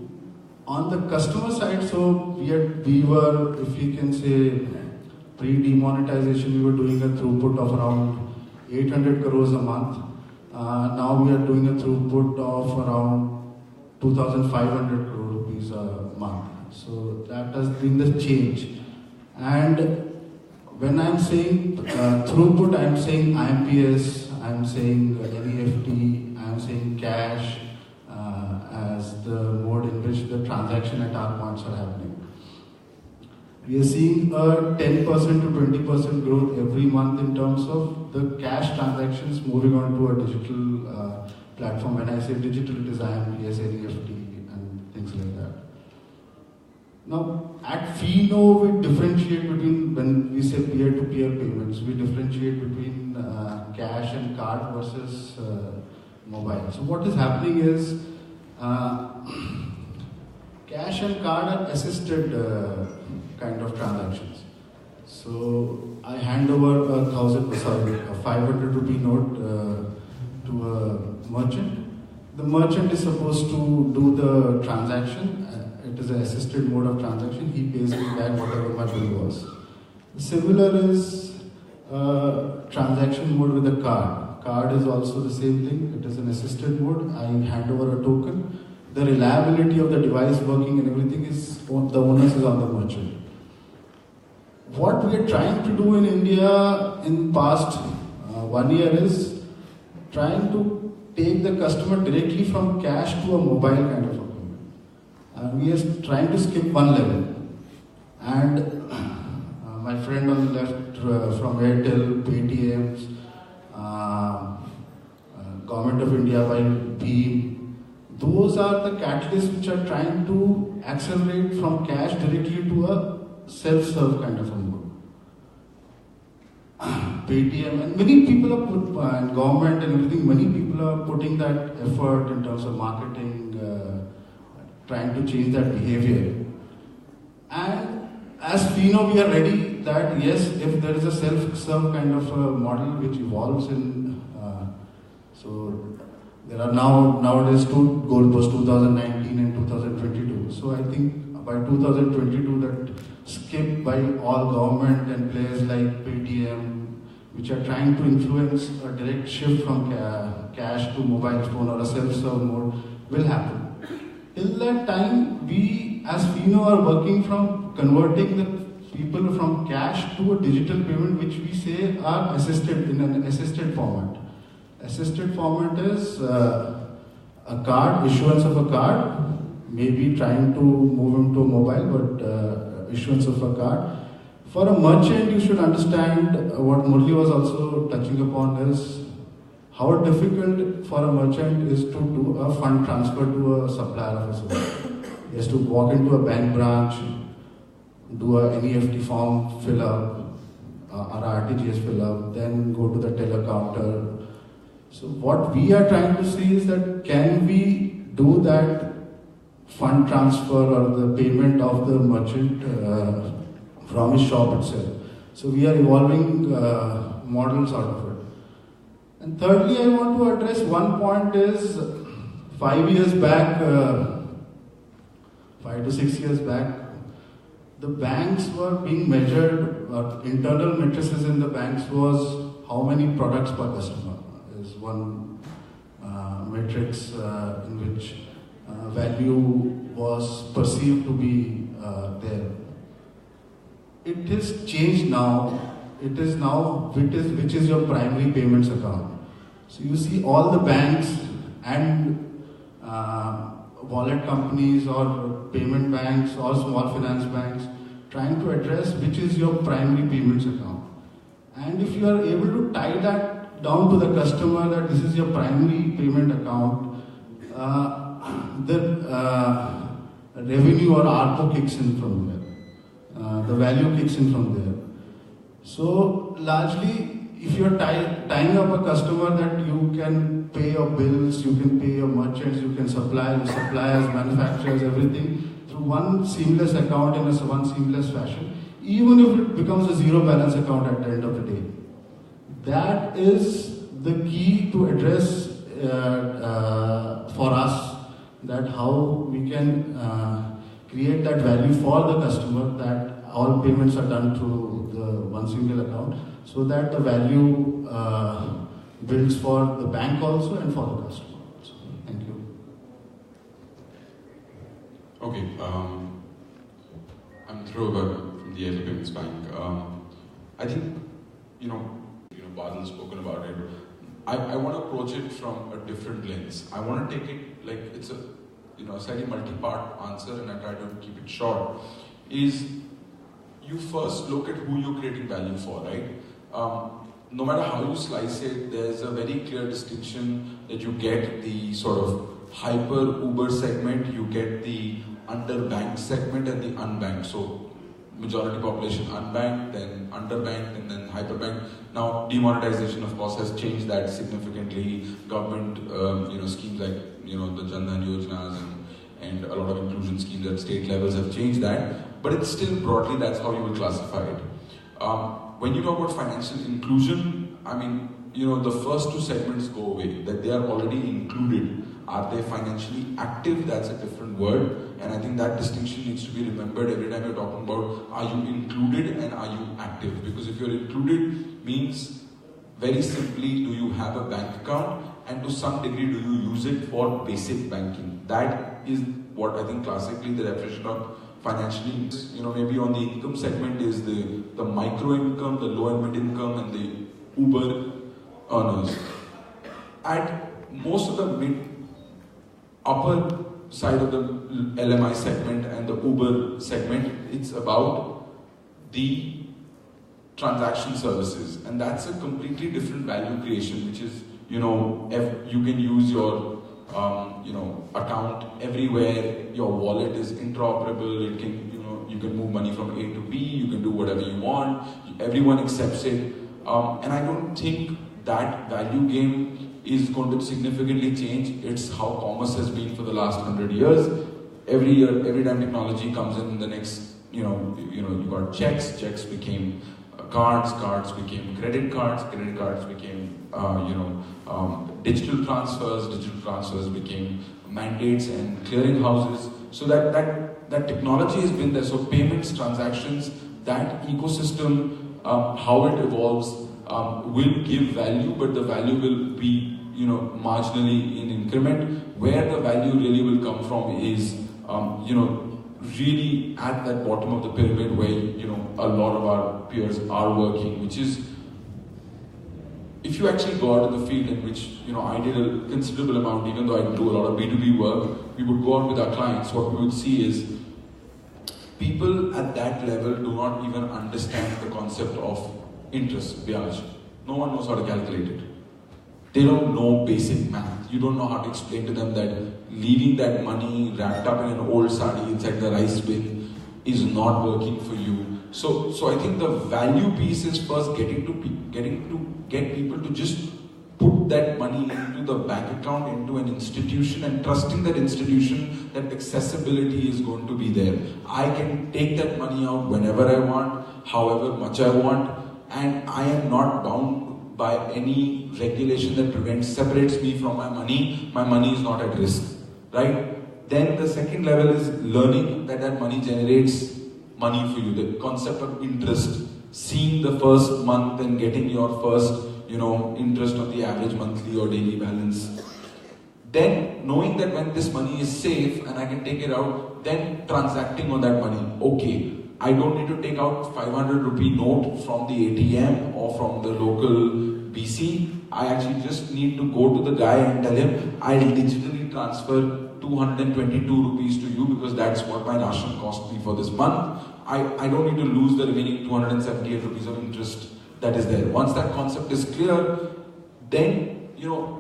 on the customer side, so we were, if we can say, pre-demonetization, we were doing a throughput of around 800 crores a month. Now we are doing a throughput of around 2,500 crore rupees a month. So that has been the change. And when I'm saying throughput, I'm saying IMPS, I'm saying NEFT, I'm saying cash as the mode in which the transaction at our points are happening. We are seeing a 10% to 20% growth every month in terms of the cash transactions moving on to a digital platform. When I say digital, it is IMPS, NEFT, and things like that. Now, at Fino, we differentiate between, when we say peer-to-peer payments, we differentiate between cash and card versus mobile. So what is happening is, cash and card are assisted kind of transactions. So I hand over a 500 rupee note to a merchant. The merchant is supposed to do the transaction. It is an assisted mode of transaction. He pays me back whatever my bill was. Similar is transaction mode with a card. Card is also the same thing. It is an assisted mode. I hand over a token. The reliability of the device working and everything is, the onus is on the merchant. What we are trying to do in India in past 1 year is trying to take the customer directly from cash to a mobile kind of a payment. We are trying to skip one level. And my friend on the left from Airtel, Paytms, Government of India by BHIM, those are the catalysts which are trying to accelerate from cash directly to a self-serve kind of a mode. Paytm and many people are and government and everything, many people are putting that effort in terms of marketing, trying to change that behavior. And as Fino, we are ready that yes, if there is a self-serve kind of a model which evolves in, so there are nowadays two goalposts, 2019 and 2022. So I think by 2022 that skip by all government and players like Paytm, which are trying to influence a direct shift from cash to mobile phone or a self-serve mode will happen. Till that time, we as Fino are working from converting the people from cash to a digital payment, which we say are assisted in an assisted format. Assisted format is a card, issuance of a card, maybe trying to move into a mobile, but issuance of a card. For a merchant, you should understand what Murli was also touching upon is how difficult for a merchant is to do a fund transfer to a supplier of a service. He has to walk into a bank branch, do a NEFT form fill up, or RTGS fill up, then go to the teller counter. So what we are trying to see is that can we do that fund transfer or the payment of the merchant from his shop itself. So we are evolving models out of it. And thirdly, I want to address one point is 5 years back, 5 to 6 years back, the banks were being measured, internal matrices in the banks was how many products per customer is one matrix in which value was perceived to be there. It is changed now. It is now which is your primary payments account. So you see all the banks and wallet companies or payment banks or small finance banks trying to address which is your primary payments account. And if you are able to tie that down to the customer that this is your primary payment account, the revenue or ARPU kicks in from there. The value kicks in from there. So largely, if you're tying up a customer that you can pay your bills, you can pay your merchants, you can supply your suppliers, manufacturers, everything through one seamless account in one seamless fashion, even if it becomes a zero balance account at the end of the day. That is the key to address for us, that how we can create that value for the customer, that all payments are done through the one single account, so that the value builds for the bank also and for the customer also. Thank you.
Okay, I'm Dhruv from the IFI Payments Bank. I think, Badal spoken about it. I want to approach it from a different lens. I want to take it like it's a slightly multi-part answer, and I try to keep it short. Is you first look at who you're creating value for, right? No matter how you slice it, there's a very clear distinction that you get the sort of hyper-Uber segment, you get the underbanked segment and the unbanked. So majority population unbanked, then underbanked, and then hyperbanked. Now demonetization, of course, has changed that significantly. Government, schemes like the Jan Dhan Yojanas and a lot of inclusion schemes at state levels have changed that. But it's still broadly that's how you will classify it. When you talk about financial inclusion, the first two segments go away. That they are already included. Are they financially active? That's a different word. And I think that distinction needs to be remembered every time you're talking about are you included and are you active? Because if you're included means very simply, do you have a bank account, and to some degree do you use it for basic banking? That is what I think classically the definition of financially, maybe on the income segment is the micro income, the low and mid income, and the Uber earners. At most of the upper side of the LMI segment and the Uber segment, it's about the transaction services, and that's a completely different value creation, which is, you can use your account everywhere, your wallet is interoperable, it can, you can move money from A to B, you can do whatever you want, everyone accepts it, and I don't think that value game is going to significantly change. It's how commerce has been for the last 100 years. Every year, every time technology comes in the next, you got checks became cards became credit cards became, digital transfers became mandates and clearing houses. So that technology has been there. So payments, transactions, that ecosystem, how it evolves, will give value, but the value will be, marginally in increment. Where the value really will come from is, really at that bottom of the pyramid where, a lot of our peers are working, which is, if you actually go out in the field, in which, I did a considerable amount, even though I do a lot of B2B work, we would go out with our clients, what we would see is, people at that level do not even understand the concept of interest, biyaj. No one knows how to calculate it. They don't know basic math. You don't know how to explain to them that leaving that money wrapped up in an old sari inside the rice bin is not working for you. So I think the value piece is first getting to get people to just put put that money into the bank account, into an institution, and trusting that institution that accessibility is going to be there. I can take that money out whenever I want, however much I want, and I am not bound by any regulation that separates me from my money. My money is not at risk, right? Then the second level is learning that money generates money for you, the concept of interest, seeing the first month and getting your first interest on the average monthly or daily balance. Then knowing that when this money is safe and I can take it out, then transacting on that money. Okay, I don't need to take out 500 rupee note from the ATM or from the local BC. I actually just need to go to the guy and tell him, I'll digitally transfer 222 rupees to you because that's what my ration cost me for this month. I don't need to lose the remaining 278 rupees of interest that is there. Once that concept is clear, then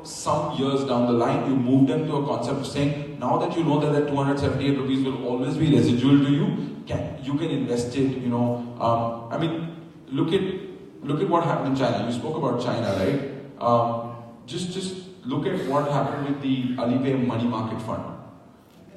some years down the line, you move them to a concept of saying, now that you know that 278 rupees will always be residual to you, you can invest it. I mean, look at what happened in China. You spoke about China, right? Just look at what happened with the Alipay money market fund.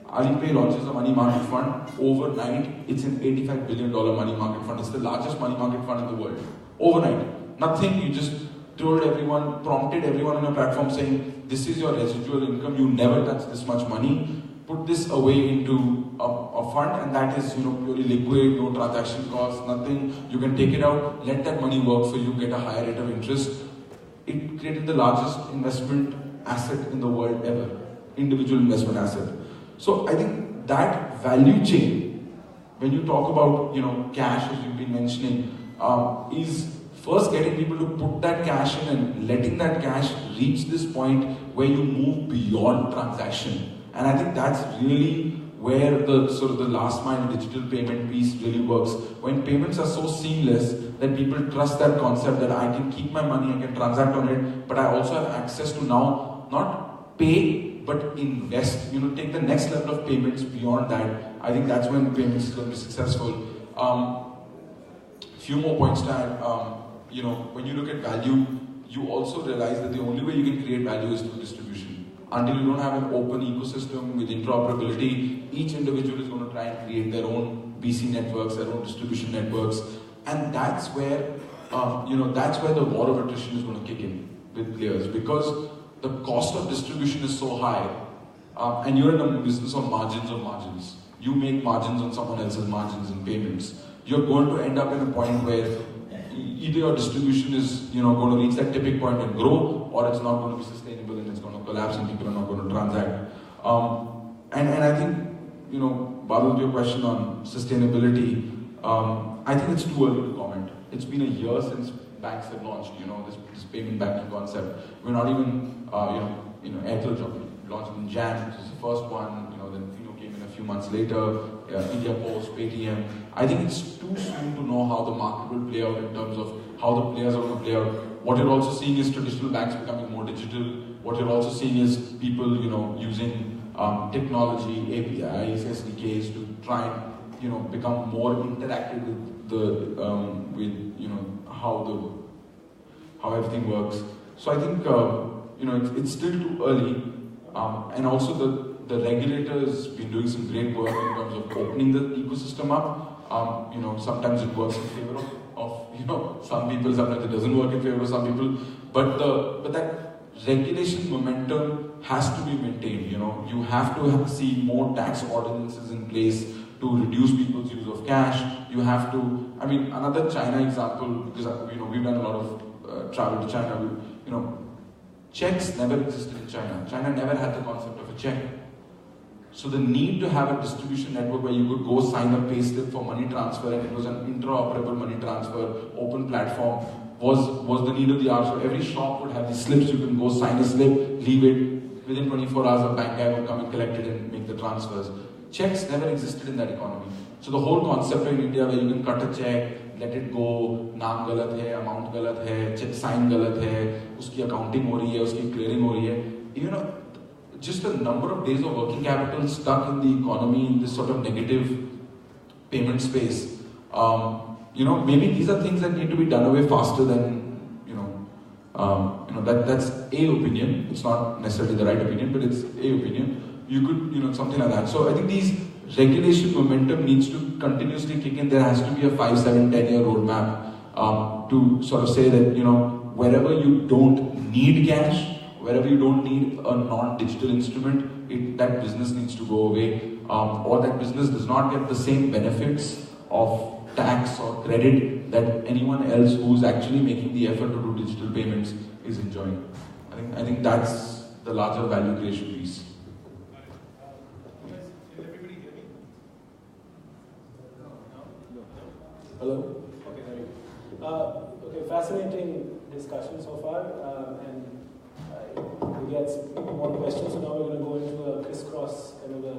Alipay launches a money market fund. Overnight, it's an $85 billion money market fund. It's the largest money market fund in the world. Overnight. Nothing, you just told everyone, prompted everyone on your platform saying, this is your residual income, you never touch this much money. Put this away into a fund, and that is purely liquid, no transaction costs, nothing. You can take it out, let that money work for you, get a higher rate of interest. It created the largest investment asset in the world ever. Individual investment asset. So I think that value chain, when you talk about cash, as you've been mentioning, is first getting people to put that cash in and letting that cash reach this point where you move beyond transaction. And I think that's really where the last mile digital payment piece really works. When payments are so seamless that people trust that concept that I can keep my money, I can transact on it, but I also have access to now not pay but invest, take the next level of payments beyond that. I think that's when payments is going to be successful. Few more points to add. When you look at value, you also realize that the only way you can create value is through distribution. Until you don't have an open ecosystem with interoperability, each individual is going to try and create their own BC networks, their own distribution networks, and that's where, that's where the war of attrition is going to kick in with players, because the cost of distribution is so high, and you're in a business of margins. You make margins on someone else's margins in payments. You're going to end up in a point where either your distribution is going to reach that tipping point and grow, or it's not going to be sustainable and it's going to collapse and people are not going to transact. And I think, Badal, your question on sustainability, I think it's too early to comment. It's been a year since banks have launched, this payment banking concept. We're not even, Airtel launched in Jan, which is the first one, then came in a few months later, India Post, Paytm. I think it's too soon to know how the market will play out in terms of how the players are going to play out. What you're also seeing is traditional banks becoming more digital. What you're also seeing is people, using technology, APIs, SDKs to try and, become more interactive with the, how everything works. So I think, it's still too early, and also the regulator's been doing some great work in terms of opening the ecosystem up. Sometimes it works in favor of some people, sometimes it doesn't work in favor of some people. But that regulation momentum has to be maintained. You have to see more tax ordinances in place to reduce people's use of cash. You have to, another China example, because we've done a lot of travel to China. Checks never existed in China. China never had the concept of a check. So the need to have a distribution network where you could go sign a payslip for money transfer, and it was an interoperable money transfer, open platform, was the need of the hour. So every shop would have these slips. You can go sign a slip, leave it. Within 24 hours, a bank guy would come and collect it and make the transfers. Checks never existed in that economy. So the whole concept in India where you can cut a check, let it go, naam galat hai, amount galat hai, check sign galat hai, uski accounting ho rahi hai, uski clearing ho rahi hai. Just the number of days of working capital stuck in the economy in this sort of negative payment space. Maybe these are things that need to be done away faster than that's a opinion. It's not necessarily the right opinion, but it's a opinion. You could, something like that. So I think these regulation momentum needs to continuously kick in. There has to be a 5, 7, 10-year roadmap to sort of say that, wherever you don't need cash, wherever you don't need a non-digital instrument, that business needs to go away, or that business does not get the same benefits of tax or credit that anyone else who's actually making the effort to do digital payments is enjoying. I think that's the larger value creation piece.
Can everybody hear me? No?
Hello?
Okay, there you go. Okay, fascinating discussion so far, and we get more questions, so now we're going to go into a crisscross kind of a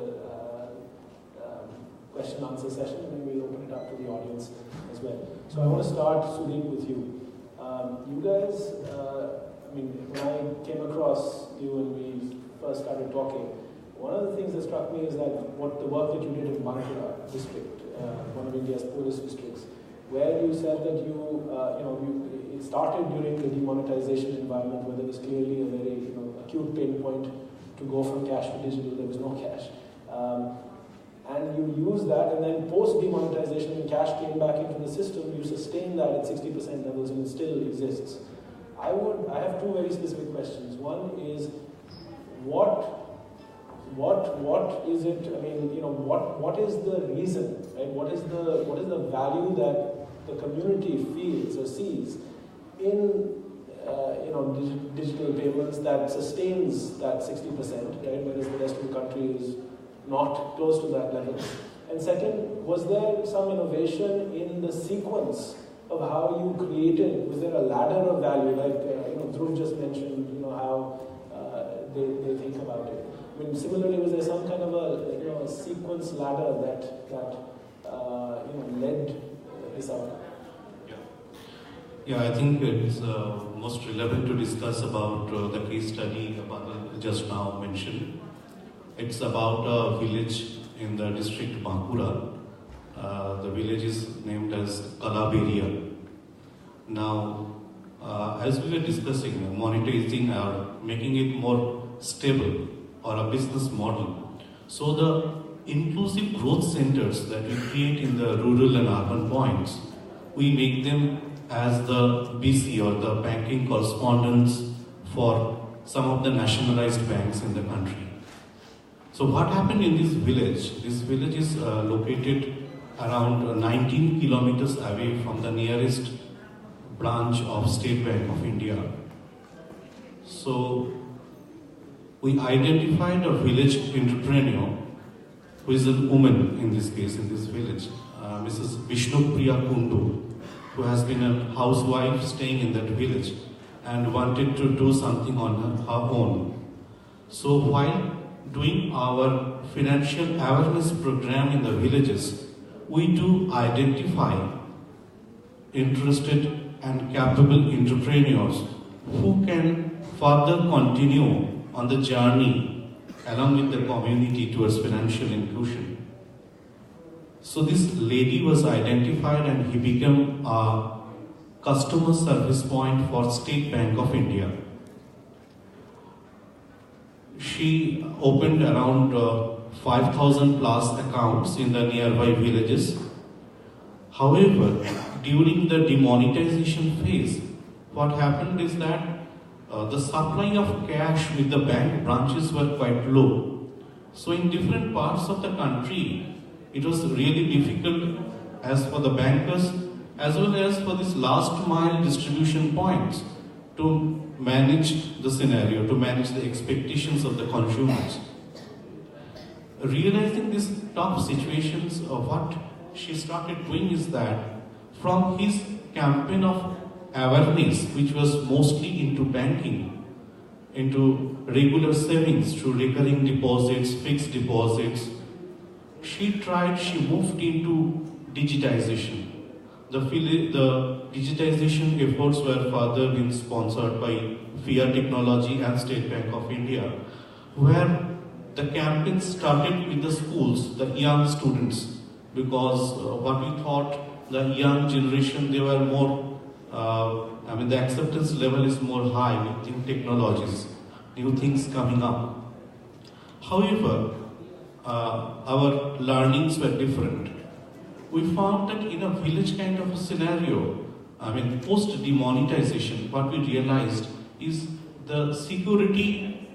question-answer session, and then we'll open it up to the audience as well. So I want to start, Sudeep, with you. You guys, when I came across you and we first started talking, one of the things that struck me is that the work that you did in Bankura district, one of India's poorest districts, where you said that it started during the demonetization environment where there was clearly a very acute pain point to go from cash to digital. There was no cash. And you used that, and then post-demonetization, when cash came back into the system, you sustained that at 60% levels, and it still exists. I have two very specific questions. One is, what is it? What is the reason? Right? What is the value that the community feels or sees in digital payments that sustains that 60%, right? Whereas the rest of the country is not close to that level. And second, was there some innovation in the sequence of how you created? Was there a ladder of value, like Dhruv just mentioned, how they think about it? Similarly, was there some kind of a sequence ladder that led this out?
Yeah, I think it's most relevant to discuss about the case study Badal just now mentioned. It's about a village in the district Bankura. The village is named as Kalaberia. Now, as we were discussing, monetizing or making it more stable or a business model. So the inclusive growth centers that we create in the rural and urban points, we make them as the BC or the banking correspondents for some of the nationalized banks in the country. So what happened in this village? This village is located around 19 kilometers away from the nearest branch of State Bank of India. So we identified a village entrepreneur who is a woman in this case, in this village, Mrs. Vishnupriya Kundu, who has been a housewife staying in that village and wanted to do something on her own. So while doing our financial awareness program in the villages, we do identify interested and capable entrepreneurs who can further continue on the journey along with the community towards financial inclusion. So this lady was identified and he became a customer service point for State Bank of India. She opened around 5,000 plus accounts in the nearby villages. However, during the demonetization phase, what happened is that the supply of cash with the bank branches were quite low. So in different parts of the country, it was really difficult as for the bankers as well as for this last mile distribution points to manage the scenario, to manage the expectations of the consumers. Realizing these tough situations, what she started doing is that from his campaign of awareness, which was mostly into banking, into regular savings through recurring deposits, fixed deposits, she moved into digitization. The digitization efforts were further being sponsored by FIA Technology and State Bank of India, where the campaign started with the schools, the young students, because what we thought, the young generation, they were more I mean, the acceptance level is more high with new technologies, new things coming up. However, our learnings were different. We found that in a village kind of a scenario, I mean, post demonetization, what we realized is the security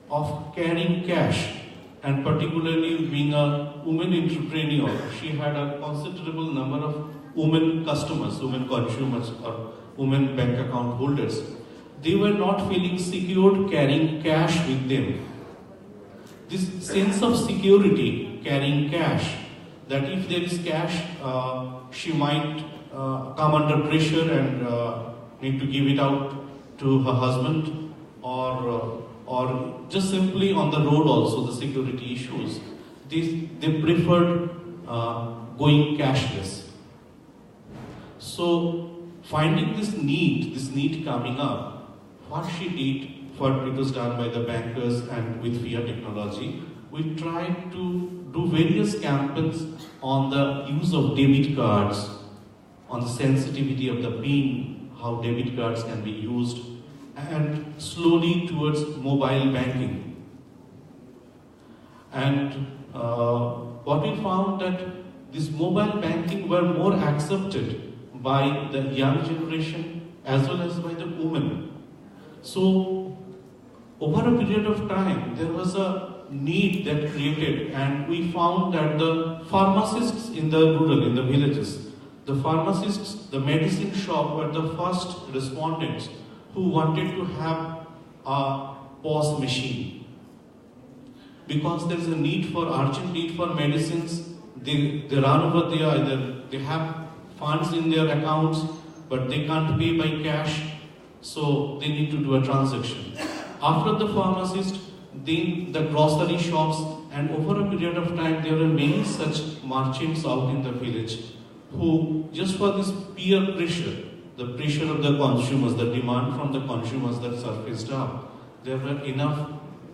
of carrying cash, and particularly being a woman entrepreneur, she had a considerable number of women customers, women consumers, or women bank account holders. They were not feeling secured carrying cash with them. This sense of security carrying cash, that if there is cash, she might come under pressure and need to give it out to her husband, or just simply on the road also the security issues. They preferred going cashless. So finding this need coming up, what she did, what it was done by the bankers and with FIA technology, we tried to do various campaigns on the use of debit cards, on the sensitivity of the PIN, how debit cards can be used, and slowly towards mobile banking. And what we found that this mobile banking were more accepted by the young generation as well as by the women. So over a period of time, there was a need that created, and we found that the pharmacists in the rural, in the villages, the pharmacists, the medicine shop were the first respondents who wanted to have a POS machine. Because there is a need for, urgent need for medicines, they run over there, either they have funds in their accounts, but they can't pay by cash, so they need to do a transaction. After the pharmacist, then the grocery shops, and over a period of time, there were many such merchants out in the village who, just for this peer pressure, the pressure of the consumers, the demand from the consumers that surfaced up, there were enough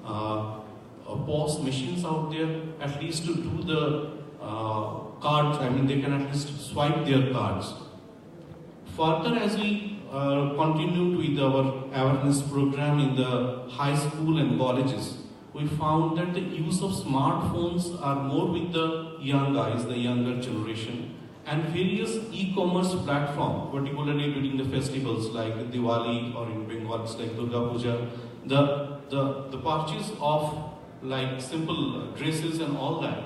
POS machines out there, at least to do the cards. I mean, they can at least swipe their cards. Further, as we continued with our awareness program in the high school and colleges, we found that the use of smartphones are more with the young guys, the younger generation, and various e-commerce platforms, particularly during the festivals like Diwali, or in Bengal it's like Durga Puja, the purchase of like simple dresses and all that,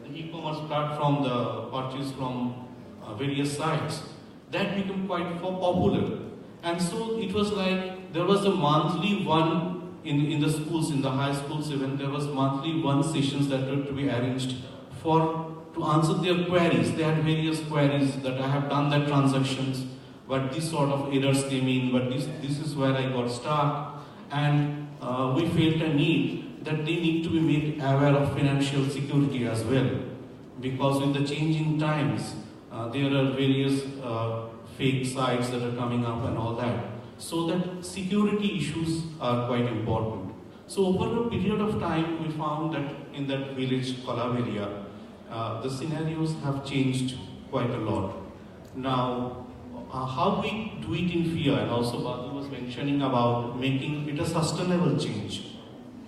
the e-commerce platform, the purchase from various sites, that became quite popular. And so it was like, there was a monthly one in the schools, in the high schools even, there was monthly one sessions that were to be arranged to answer their queries. They had various queries that I have done that transactions, but this sort of errors came in, but this is where I got stuck. And we felt a need that they need to be made aware of financial security as well. Because with the changing times, there are various fake sites that are coming up and all that. So that security issues are quite important. So over a period of time, we found that in that village, Kolab area, the scenarios have changed quite a lot. Now, how we do it in FIA, and also Badal was mentioning about making it a sustainable change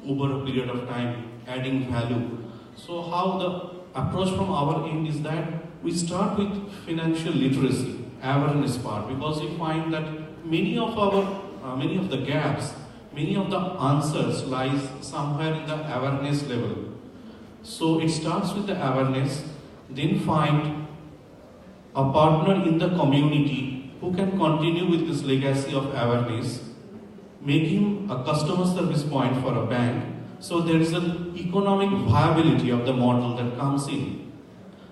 over a period of time, adding value. So how the approach from our end is that we start with financial literacy, awareness part, because we find that many of the gaps, many of the answers lies somewhere in the awareness level. So it starts with the awareness, then find a partner in the community who can continue with this legacy of awareness, make him a customer service point for a bank, so there is an economic viability of the model that comes in.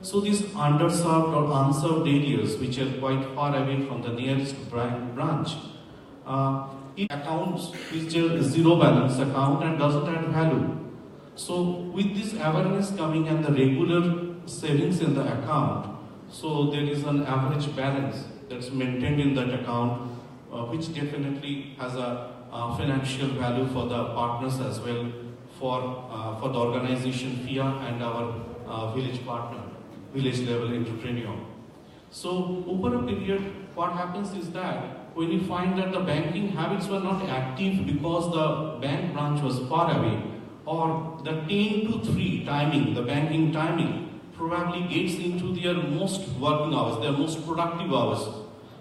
So these underserved or unserved areas which are quite far away from the nearest branch, it accounts which are zero balance account and doesn't add value. So with this awareness coming and the regular savings in the account, so there is an average balance that's maintained in that account, which definitely has a financial value for the partners as well, for the organization FIA and our village partner, village level entrepreneur. So over a period, what happens is that when you find that the banking habits were not active because the bank branch was far away, or the 10 to 3 timing, the banking timing, probably gets into their most working hours, their most productive hours.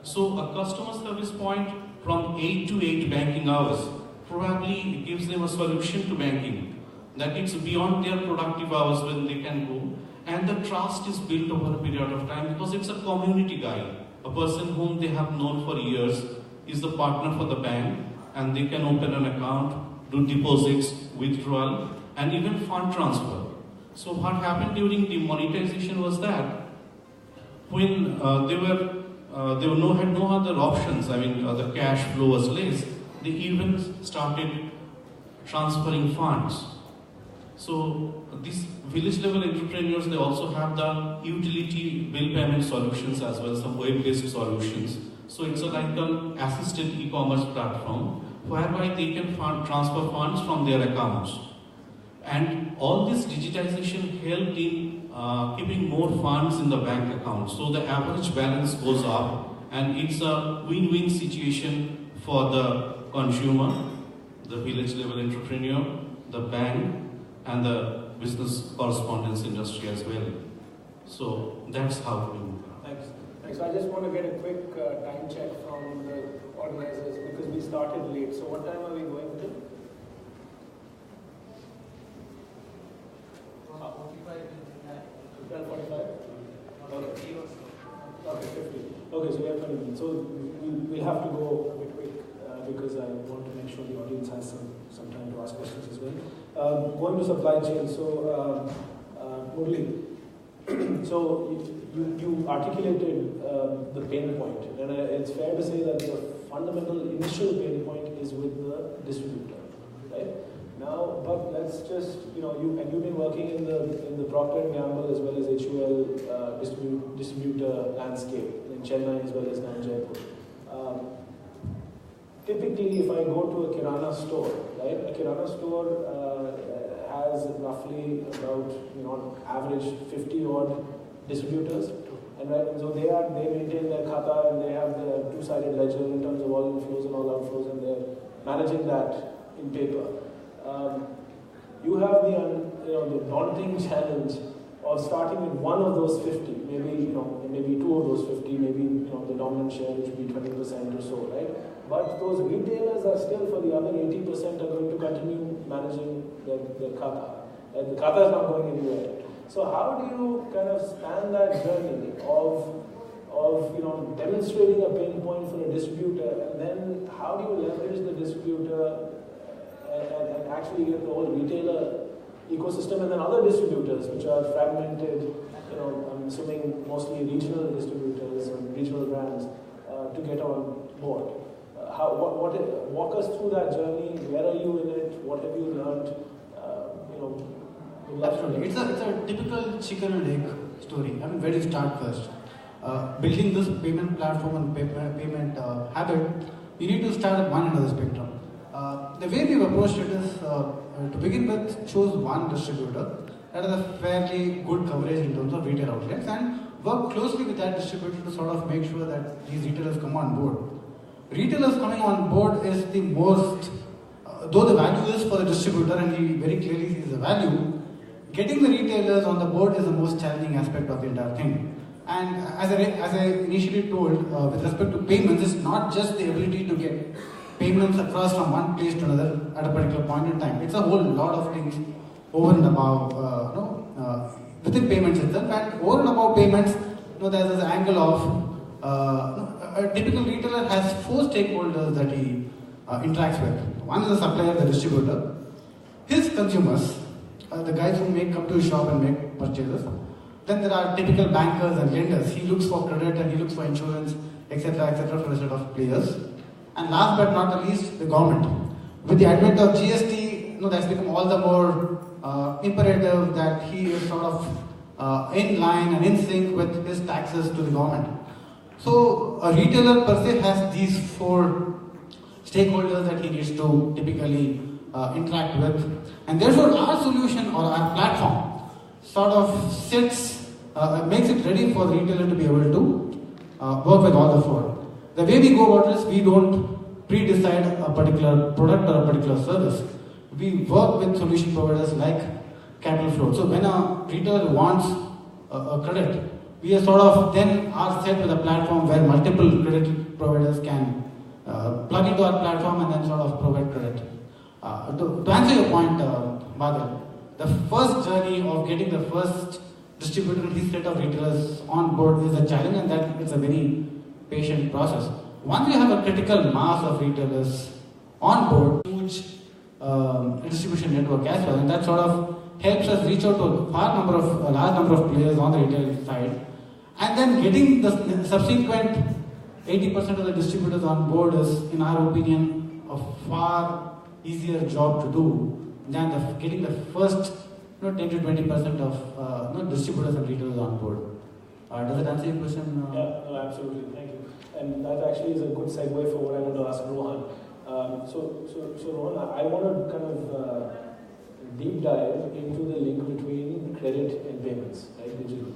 So a customer service point from 8 to 8 banking hours probably gives them a solution to banking, that it's beyond their productive hours when they can go, and the trust is built over a period of time because it's a community guy. A person whom they have known for years is the partner for the bank, and they can open an account, do deposits, withdrawal, and even fund transfer. So what happened during demonetization was that when they had no other options, I mean the cash flow was less, they even started transferring funds. So these village level entrepreneurs, they also have the utility bill payment solutions as well, some web-based solutions. So it's like an assisted e-commerce platform whereby they can transfer funds from their accounts. And all this digitization helped in keeping more funds in the bank account. So the average balance goes up, and it's a win-win situation for the consumer, the village level entrepreneur, the bank, and the business correspondence industry as well. So that's how we move.
Thanks. Thanks. I just want to get a quick time check from the organizers because we started late. So what time are we going to? 12:45. Okay. Okay, 50. Okay, so we have 20 minutes. So we'll have to go a bit quick because I want to make sure the audience has some time to ask questions as well. Going to supply chain. So Murli, so you articulated the pain point, and it's fair to say that the fundamental initial pain point is with the distributor, right? Now, but let's just, you've been working in the Procter & Gamble as well as HUL distributor landscape in Chennai as well as now Jaipur. Typically, if I go to a Kirana store, right, a Kirana store has roughly about, on average 50 odd distributors, and right, so they maintain their khata and they have their two-sided ledger in terms of all inflows and all outflows, and they're managing that in paper. You have the daunting challenge of starting with one of those 50, maybe two of those 50, maybe the dominant share, which would be 20% or so, right? But those retailers are still, for the other 80%, are going to continue managing their khata. And the khata is not going anywhere. So how do you kind of span that journey of demonstrating a pain point for a distributor, and then how do you leverage the distributor and actually get the whole retailer ecosystem, and then other distributors which are fragmented, I'm assuming mostly regional distributors and regional brands, to get on board? Walk us through that journey. Where are you in it? What have you learned?
Absolutely. It's a typical chicken and egg story. Where do you start first? Building this payment platform and payment habit, you need to start at one end of the spectrum. The way we've approached it is, to begin with, choose one distributor that has a fairly good coverage in terms of retail outlets, and work closely with that distributor to sort of make sure that these retailers come on board. Retailers coming on board is the most, though the value is for the distributor and he very clearly sees the value, getting the retailers on the board is the most challenging aspect of the entire thing. And as I initially told, with respect to payments, it's not just the ability to get payments across from one place to another at a particular point in time. It's a whole lot of things over and above, within payments itself, and over and above payments, there's this angle of a typical retailer has 4 stakeholders that he interacts with. One is the supplier, the distributor, his consumers, the guys who come to his shop and make purchases. Then there are typical bankers and lenders. He looks for credit and he looks for insurance, etc., for a set of players. And last but not the least, the government. With the advent of GST, that's become all the more imperative that he is sort of in line and in sync with his taxes to the government. So a retailer per se has these 4 stakeholders that he needs to typically interact with. And therefore our solution or our platform sort of makes it ready for the retailer to be able to work with all the 4. the way we go about this, we don't pre-decide a particular product or a particular service. We work with solution providers like capital float. So when a retailer wants a credit, we are sort of then are set with a platform where multiple credit providers can plug into our platform and then sort of provide credit. To answer your point, Badal, the first journey of getting the first distributor and his set of retailers on board is a challenge, and that it's a very patient process. Once you have a critical mass of retailers on board, huge distribution network as well, and that sort of helps us reach out to a large number of players on the retail side, and then getting the subsequent 80% of the distributors on board is, in our opinion, a far easier job to do than getting the first 10 to 20% of distributors and retailers on board. Does it answer your question?
Yeah, no, absolutely. Thank you. And that actually is a good segue for what I want to ask Rohan. So Rohan, I want to kind of deep dive into the link between credit and payments, right? Digital.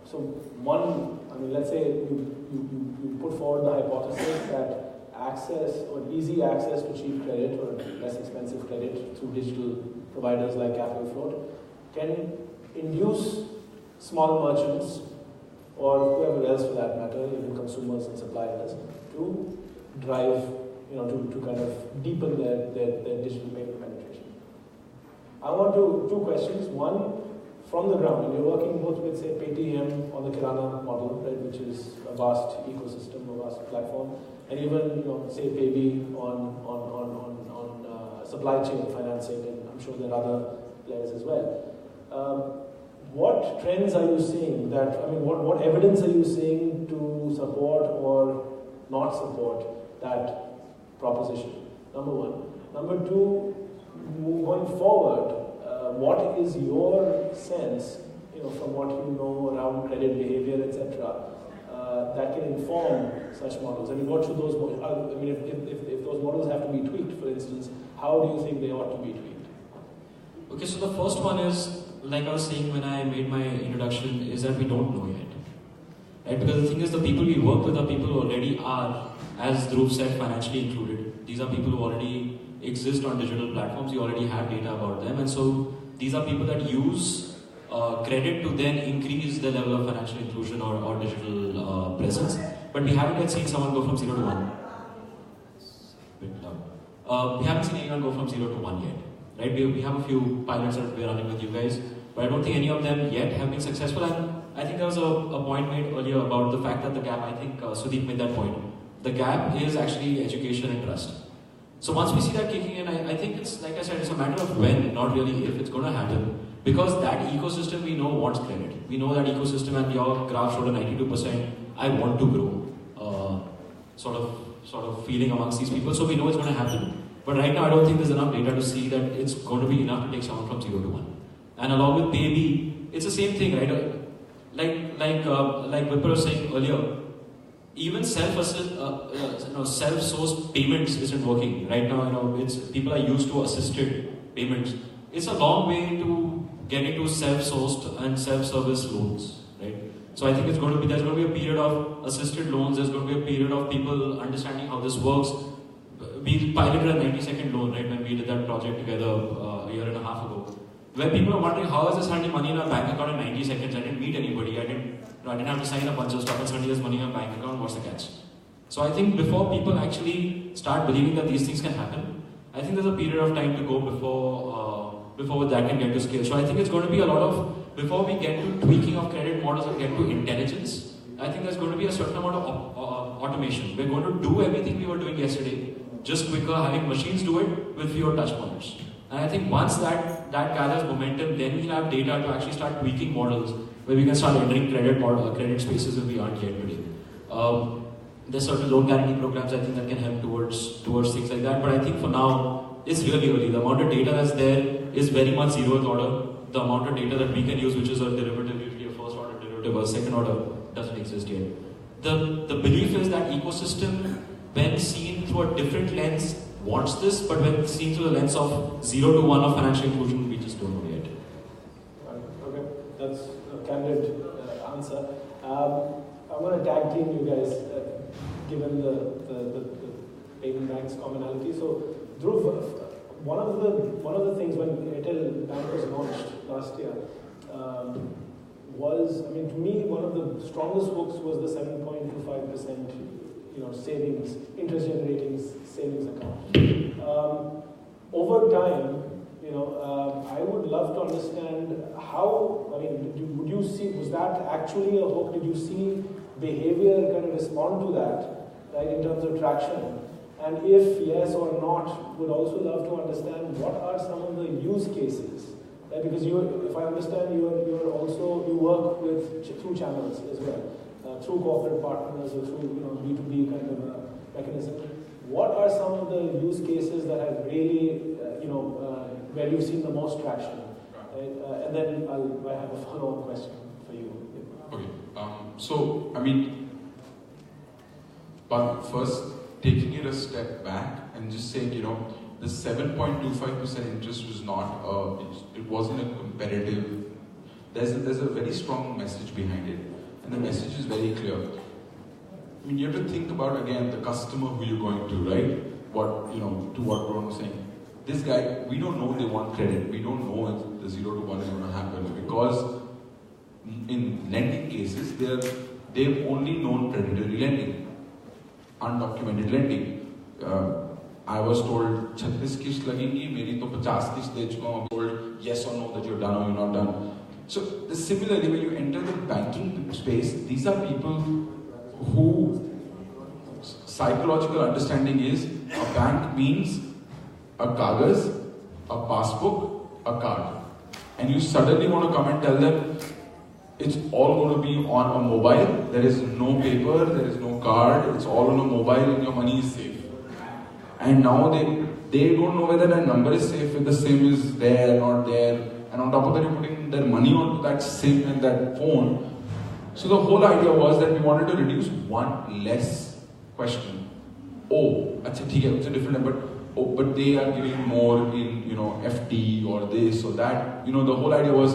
So one, I mean, let's say you put forward the hypothesis that access or easy access to cheap credit or less expensive credit through digital providers like Capital Float can induce small merchants or whoever else for that matter, even consumers and suppliers, to drive, to kind of deepen their digital payment penetration. I want two questions. One, from the ground, and you're working both with, say, Paytm on the Kirana model, right, which is a vast ecosystem, a vast platform, and even, say, Paybe on supply chain financing, and I'm sure there are other players as well. What trends are you seeing what evidence are you seeing to support or not support that proposition? Number one. Number two, going forward, what is your sense, from what you know around credit behavior, etc., that can inform such models? I mean, what should those models, if those models have to be tweaked, for instance, how do you think they ought to be tweaked?
Okay, so the first one is, like I was saying when I made my introduction, is that we don't know yet. Right? Because the thing is, the people we work with are people who already are, as Dhruv said, financially included. These are people who already exist on digital platforms, you already have data about them, and so these are people that use credit to then increase the level of financial inclusion or digital presence. But we haven't yet seen someone go from 0 to 1. We haven't seen anyone go from 0 to 1 yet. Right? We have a few pilots that we're running with you guys, but I don't think any of them yet have been successful. And I think there was a point made earlier about the fact that the gap, I think Sudeep made that point. The gap is actually education and trust. So once we see that kicking in, I think it's, like I said, it's a matter of when, not really if it's going to happen. Because that ecosystem we know wants credit. We know that ecosystem, and your graph showed a 92%, I want to grow, sort of feeling amongst these people. So we know it's going to happen. But right now I don't think there's enough data to see that it's going to be enough to take someone from 0 to 1. And along with Paybe, it's the same thing, right? Like Vipul was saying earlier, even self-sourced payments isn't working. Right now, people are used to assisted payments. It's a long way to get into self-sourced and self-service loans, right? So I think there's going to be a period of assisted loans, there's going to be a period of people understanding how this works. We piloted a 90-second loan, right, when we did that project together a year and a half ago, where people are wondering, how is this suddenly money in our bank account in 90 seconds? I didn't meet anybody, I didn't have to sign a bunch of stuff, and suddenly there's money in our bank account, what's the catch? So I think before people actually start believing that these things can happen, I think there's a period of time to go before that can get to scale. So I think it's going to be a lot of, before we get to tweaking of credit models and get to intelligence, I think there's going to be a certain amount of automation. We're going to do everything we were doing yesterday, just quicker, having machines do it with fewer touch points. And I think once that gathers momentum, then we'll have data to actually start tweaking models where we can start entering credit spaces that we aren't yet today. There's certain loan guarantee programs I think that can help towards things like that. But I think for now, it's really early. The amount of data that's there is very much zeroth order. The amount of data that we can use, which is a derivative, usually a first order derivative or second order, doesn't exist yet. The belief is that ecosystem, when seen through a different lens, wants this, but when seen through the lens of 0 to 1 of financial inclusion, we just don't know yet.
Okay, that's a candid answer. I'm going to tag team you guys, given the payment bank's commonality. So, Dhruv, one of the things when Airtel Bank was launched last year was, I mean, to me, one of the strongest hooks was the 7.25%, savings, interest generating savings account. Over time, I would love to understand how, I mean, would you see, was that actually a hook? Did you see behavior kind of respond to that, right, in terms of traction? And if yes or not, would also love to understand what are some of the use cases, right? Because if I understand, you work through channels as well, through corporate partners or through B2B kind of a mechanism. What are some of the use cases that have really, where you've seen the most traction? Right? And then I have a follow-on question for you.
Okay. So, I mean, but first, taking it a step back and just saying, the 7.25% interest was not, it wasn't a competitive, there's a very strong message behind it. And the message is very clear. I mean, you have to think about, again, the customer who you're going to, right? To what Ron was saying. This guy, we don't know they want credit. We don't know if the 0 to 1 is going to happen because in lending cases, they've only known predatory lending. Undocumented lending. I was told 36 किश्त लगेंगी, मेरी तो 50 किश्त दे चुका हूँ. Told yes or no that you're done or you're not done. So similarly, when you enter the banking space, these are people who psychological understanding is a bank means a kagaz, a passbook, a card, and you suddenly want to come and tell them it's all going to be on a mobile. There is no paper, there is no card, it's all on a mobile and your money is safe. And now they don't know whether that number is safe, if the SIM is there or not there. And on top of that, you're putting their money onto that SIM and that phone. So the whole idea was that we wanted to reduce one less question. Oh, it's a different number. Oh, but they are giving more in FD or this or that. The whole idea was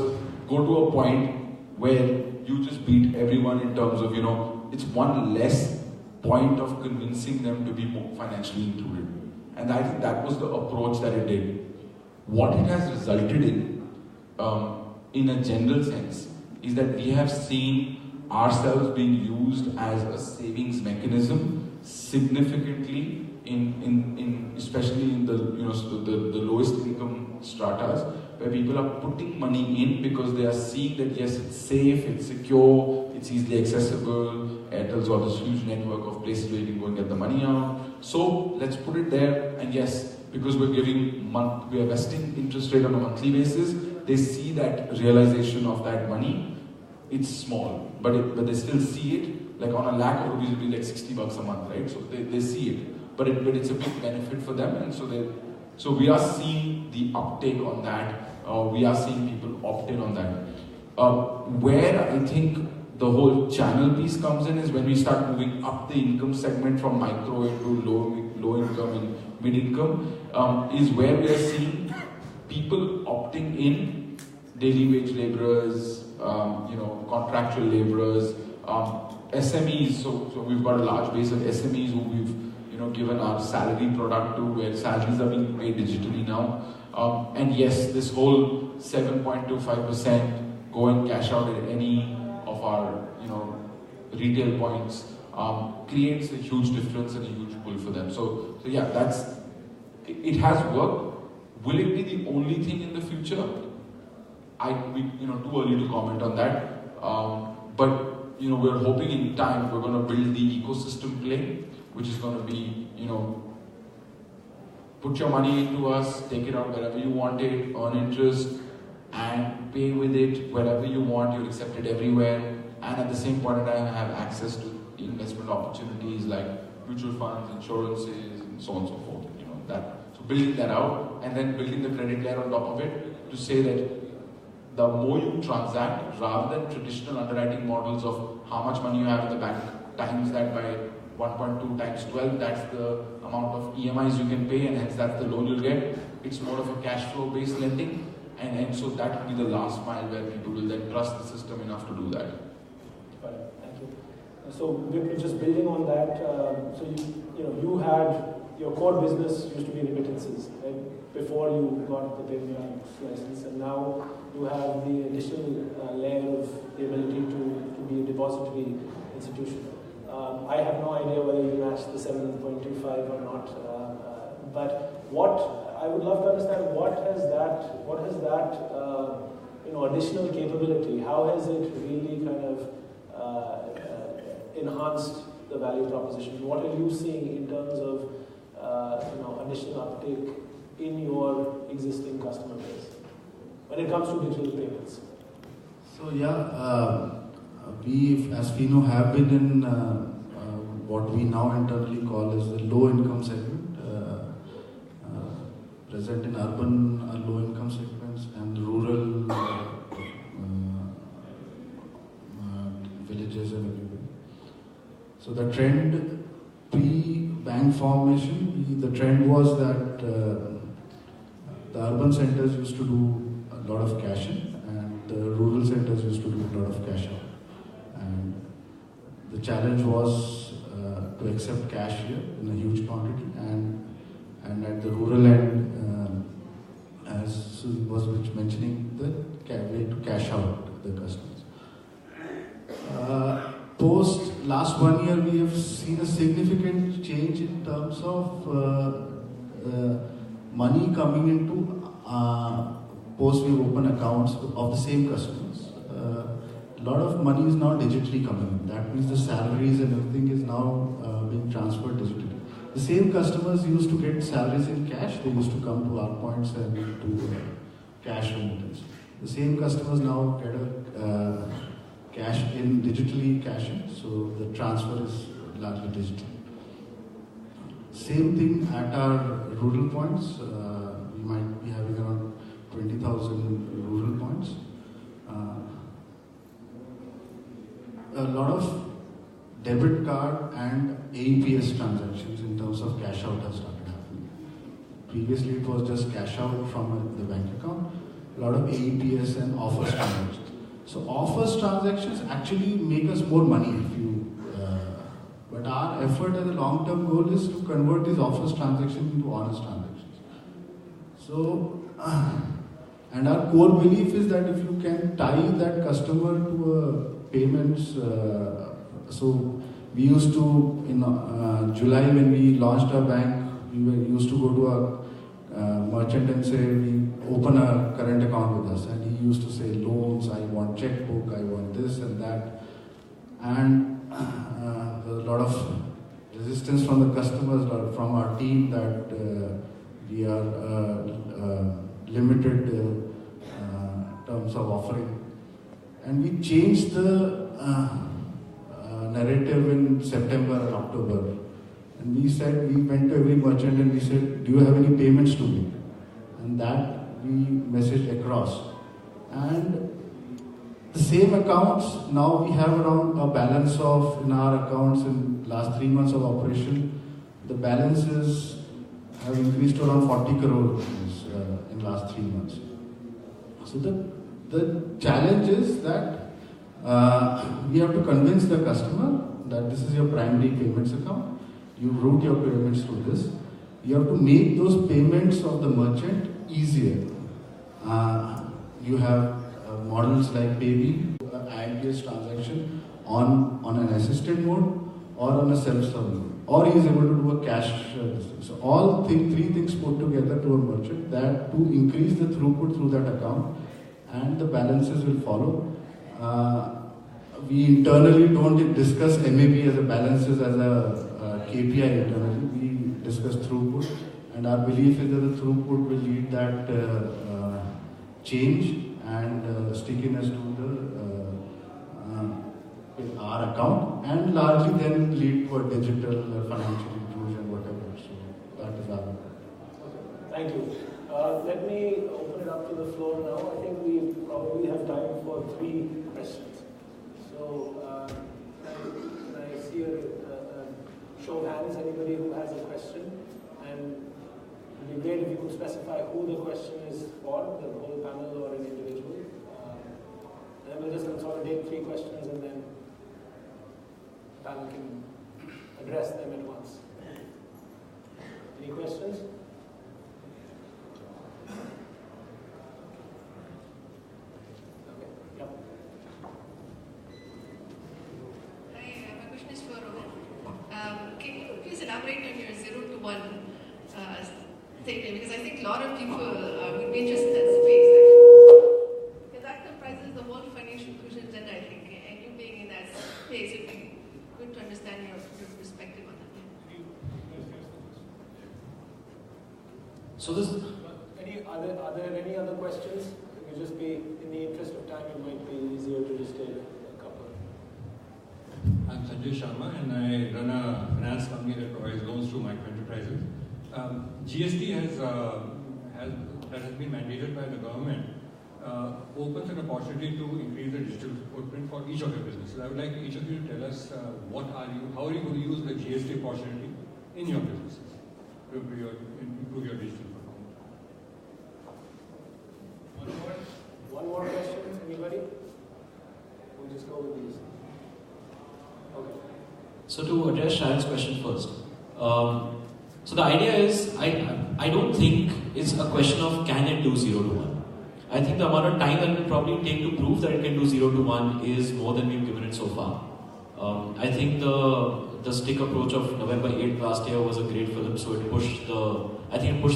go to a point where you just beat everyone in terms of, it's one less point of convincing them to be more financially included. And I think that was the approach that it did. What it has resulted in a general sense, is that we have seen ourselves being used as a savings mechanism significantly especially in the the lowest income stratas, where people are putting money in because they are seeing that yes, it's safe, it's secure, it's easily accessible. Airtel's got this huge network of places where you can go and get the money out. So let's put it there, and yes, because we are vesting interest rate on a monthly basis, they see that realization of that money. It's small, but they still see it. Like on a lakh of rupees, it will be like $60 a month, right? So they see it, but it's a big benefit for them, and so we are seeing the uptake on that. We are seeing people opt in on that. Where I think the whole channel piece comes in is when we start moving up the income segment from micro into low income and mid income, is where we are seeing people opting in, daily wage laborers, contractual laborers, SMEs. So we've got a large base of SMEs who we've given our salary product to, where salaries are being paid digitally now. And yes, this whole 7.25% go and cash out at any of our retail points creates a huge difference and a huge pull for them. So yeah, it has worked. Will it be the only thing in the future? Too early to comment on that. But we're hoping in time we're going to build the ecosystem play, which is going to be put your money into us, take it out wherever you want it, earn interest, and pay with it wherever you want. You're accepted everywhere, and at the same point in time have access to investment opportunities like mutual funds, insurances, and so on and so forth. So building that out, and then building the credit layer on top of it to say that the more you transact, rather than traditional underwriting models of how much money you have in the bank, times that by 1.2 times 12, that's the amount of EMIs you can pay, and hence that's the loan you'll get. It's more of a cash flow based lending, and so that will be the last mile where people will then trust the system enough to do that.
Got it. Thank you. So just building on that, so you had your core business used to be remittances, right? Before you got the payment bank license, and now you have the additional layer of the ability to be a depository institution. I have no idea whether you match the 7.25 or not, but what I would love to understand, what has that additional capability? How has it really kind of enhanced the value proposition? What are you seeing in terms of additional uptake in your existing customer base when it comes to digital payments?
So we as Fino have been in what we now internally call as the low income segment, present in urban low income segments and rural villages and everywhere. So the trend pre-bank formation, the trend was that the urban centers used to do a lot of cash in and the rural centers used to do a lot of cash out. And the challenge was to accept cash here in a huge quantity and at the rural end, as Sudhi was mentioning, the way to cash out the customers. Post last 1 year, we have seen a significant change in terms of money coming into post we open accounts of the same customers. A lot of money is now digitally coming in. That means the salaries and everything is now being transferred digitally. The same customers used to get salaries in cash. They used to come to our points and do cash remittance. The same customers now get a cash in, digitally cash in, so the transfer is largely digital. Same thing at our rural points. We might be having around 20,000 rural points. A lot of debit card and AEPS transactions in terms of cash out have started happening. Previously it was just cash out from the bank account. A lot of AEPS and offers transactions. So offers transactions actually make us more money but our effort as a long-term goal is to convert these offers transactions into honest transactions. So, and our core belief is that if you can tie that customer to a payments, so we used to, in July when we launched our bank, we used to go to a merchant and say, we open a current account with us, and he used to say loans, I want checkbook, I want this and that, and there was a lot of resistance from the customers, from our team, that we are limited terms of offering, and we changed the narrative in September and October. And we said, we went to every merchant and we said, do you have any payments to make? And that we messaged across. And the same accounts, now we have around a balance of, in our accounts in last 3 months of operation, the balances have increased to around 40 crore rupees in last 3 months. So the challenge is that we have to convince the customer that this is your primary payments account. You route your payments through this. You have to make those payments of the merchant easier. You have models like Baby, IMPS transaction on an assisted mode or on a self-serve mode. Or he is able to do a cash system. So all three things put together to a merchant that to increase the throughput through that account, and the balances will follow. We internally don't discuss MAB as a balances as a KPI internally. We discuss throughput, and our belief is that the throughput will lead that change and stickiness to our account, and largely then lead to a digital financial inclusion, whatever. So that is our.
Thank you. Let me open it up to the floor now. I think we probably have time for 3 questions. So, can I see a show of hands? Anybody who has a question? And it would be great if you could specify who the question is for, the whole panel or an individual. And then we'll just consolidate 3 questions and then. we can address them at once. Any questions? Okay. Yep.
Hi, my question is for Rohan. Can you please elaborate on your 0 to 1 statement? Because I think a lot of people would be interested in that space. Because that comprises the whole financial inclusion agenda, I think, and you being in that space, it would be good to understand your perspective on that.
So this.
Are there any other questions? It could just be, in the interest of time, it might be easier to just take a couple.
I'm Sanjay Sharma and I run a finance company that provides loans to micro enterprises. GST that has been mandated by the government opens an opportunity to increase the digital footprint for each of your businesses. I would like each of you to tell us how are you going to use the GST opportunity in your businesses to improve your digital footprint.
One more question, anybody? We'll just go with these. Okay.
So to address Sharon's question first. So the idea is, I don't think it's a question of can it do 0 to 1. I think the amount of time that it will probably take to prove that it can do 0 to 1 is more than we've given it so far. I think the stick approach of November 8th last year was a great film, so it pushed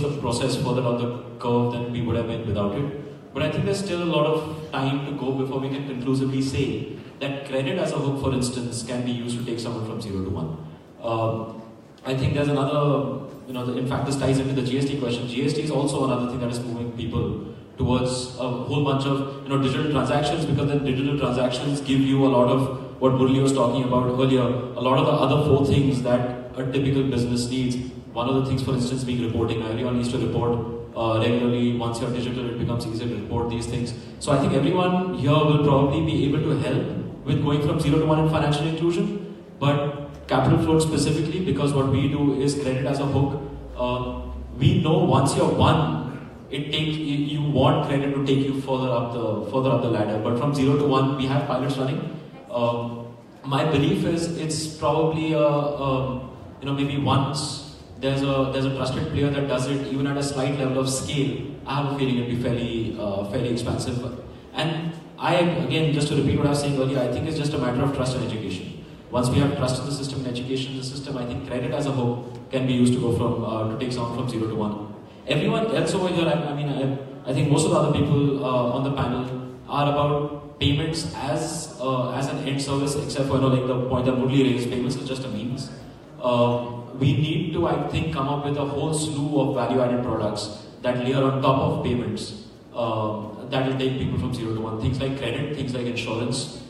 the process further on the curve than we would have been without it. But I think there's still a lot of time to go before we can conclusively say that credit as a hook, for instance, can be used to take someone from 0 to 1. I think there's another, in fact, this ties into the GST question. GST is also another thing that is moving people towards a whole bunch of digital transactions, because then digital transactions give you a lot of what Murli was talking about earlier, a lot of the other 4 things that a typical business needs. One of the things, for instance, being reporting. Everyone needs to report regularly. Once you're digital, it becomes easier to report these things. So I think everyone here will probably be able to help with going from 0 to 1 in financial inclusion, but Capital Float specifically, because what we do is credit as a hook. We know once you're 1, you want credit to take you further up the ladder. But from 0 to 1, we have pilots running. My belief is it's probably maybe once there's a trusted player that does it, even at a slight level of scale, I have a feeling it'll be fairly expensive. And again, just to repeat what I was saying earlier, I think it's just a matter of trust and education. Once we have trust in the system and education in the system, I think credit as a hook can be used to go to take someone from 0 to 1. Everyone else over here, I think most of the other people on the panel are about payments as an end service, except for the point that Murli raised, payments is just a means. We need to, I think, come up with a whole slew of value-added products that layer on top of payments that will take people from 0 to 1. Things like credit, things like insurance.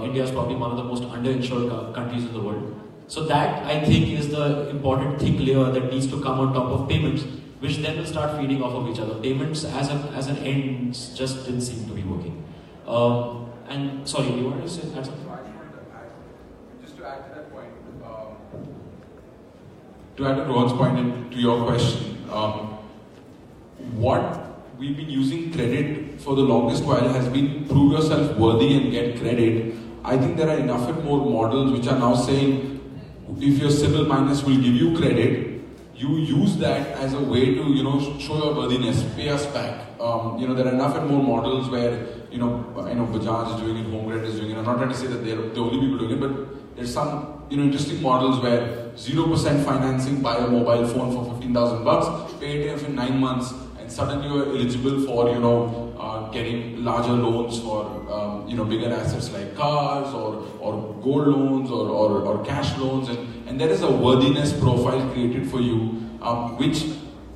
India is probably one of the most underinsured countries in the world. So that, I think, is the important thick layer that needs to come on top of payments, which then will start feeding off of each other. Payments as an end just didn't seem to be working. And sorry, you wanted to say add something?
Just to add to that point, to add to Rohan's point and to your question, what we've been using credit for the longest while has been prove yourself worthy and get credit. I think there are enough and more models which are now saying if your civil minus will give you credit, you use that as a way to show your worthiness, pay us back. There are enough and more models where I know Bajaj is doing it, Home Credit is doing it. I'm not trying to say that they're the only people doing it, but there's some interesting models where 0% financing, buy a mobile phone for 15,000 bucks, pay it in 9 months, and suddenly you're eligible for getting larger loans for bigger assets like cars or gold loans or cash loans, and there is a worthiness profile created for you, which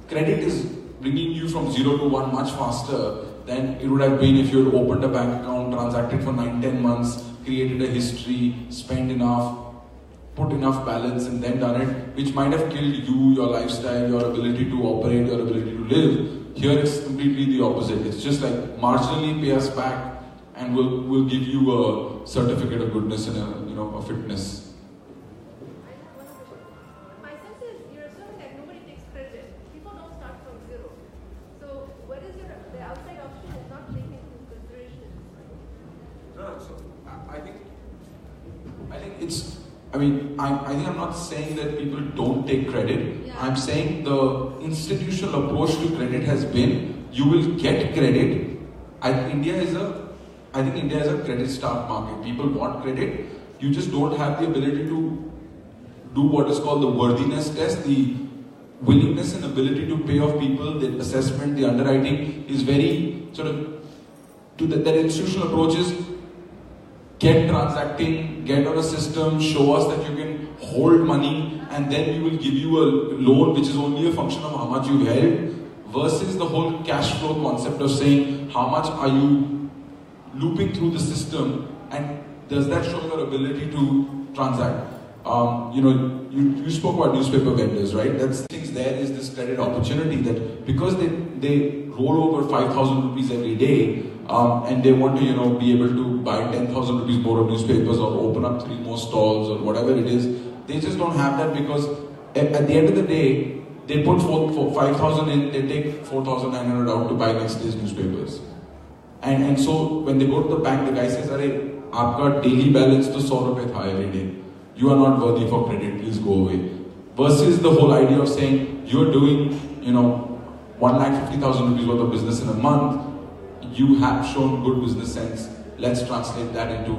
credit is bringing you from 0 to 1 much faster than it would have been if you had opened a bank account, transacted for 9-10 months, created a history, spent enough, put enough balance, and then done it, which might have killed you, your lifestyle, your ability to operate, your ability to live. Here it's completely the opposite. It's just like marginally pay us back, and we'll give you a certificate of goodness and a fitness.
My sense is you're assuming that nobody takes credit. People don't start from 0. So what is the outside option is not taken into consideration?
No, so I think it's. I I think I'm not saying that people don't take credit.
Yeah.
I'm saying the institutional approach to credit has been, you will get credit. I think India is a credit-starved market. People want credit. You just don't have the ability to do what is called the worthiness test, the willingness and ability to pay off people, the assessment, the underwriting is very sort of, that institutional approach is get transacting, get on a system, show us that you can hold money, and then we will give you a loan which is only a function of how much you've held, versus the whole cash flow concept of saying how much are you looping through the system, and does that show your ability to transact? You spoke about newspaper vendors, right? That's things there is this credit opportunity that because they roll over 5,000 rupees every day, and they want to be able to buy 10,000 rupees more of newspapers or open up 3 more stalls or whatever it is, they just don't have that because at the end of the day, they put 5,000 in, they take 4,900 out to buy next day's newspapers. And so when they go to the bank, the guy says, "Arey, aapka daily balance to 100 rupees tha every day. You are not worthy for credit, please go away." Versus the whole idea of saying, you're doing, 1,50,000 rupees worth of business in a month, you have shown good business sense, let's translate that into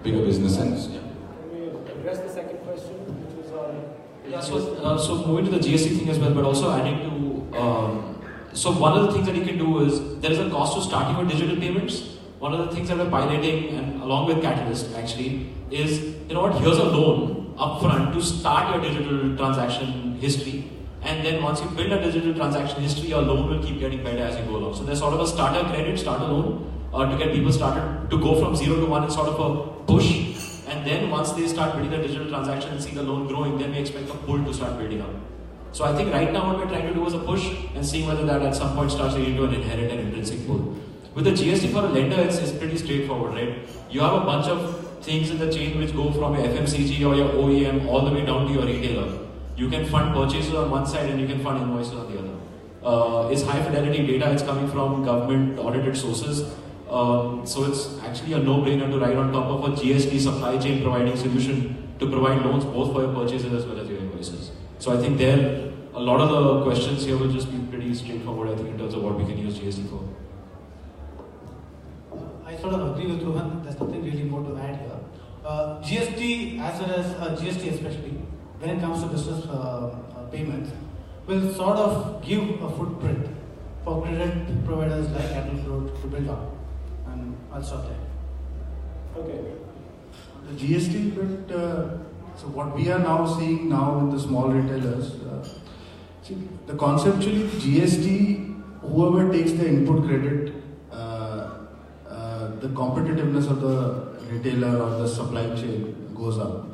bigger business sense. Yeah.
Can we address the second question, which was on...
Yeah, so moving to the GST thing as well, but also adding to, so one of the things that you can do is, there is a cost to starting with digital payments. One of the things that we're piloting, and along with Catalyst actually, is, here's a loan upfront to start your digital transaction history. And then once you build a digital transaction history, your loan will keep getting better as you go along. So there's sort of a starter credit, starter loan, to get people started to go from 0 to 1 in sort of a push. And then once they start building the digital transaction and see the loan growing, then we expect a pull to start building up. So I think right now what we're trying to do is a push and seeing whether that at some point starts leading to an inherent and intrinsic pull. With the GST for a lender, it's pretty straightforward, right? You have a bunch of things in the chain which go from your FMCG or your OEM all the way down to your retailer. You can fund purchases on one side and you can fund invoices on the other. It's high fidelity data, it's coming from government audited sources. So it's actually a no-brainer to ride on top of a GST supply chain providing solution to provide loans both for your purchases as well as your invoices. So I think a lot of the questions here will just be pretty straightforward, I think, in terms of what we can use GST for.
I sort of agree with Rohan, there's nothing really more to add here. GST, as well as GST especially, when it comes to business payments, will sort of give a footprint for credit providers like Capital Flow to build on. And I'll stop there.
Okay.
The GST bit, so what we are now seeing now in the small retailers, the conceptually GST, whoever takes the input credit, the competitiveness of the retailer or the supply chain goes up.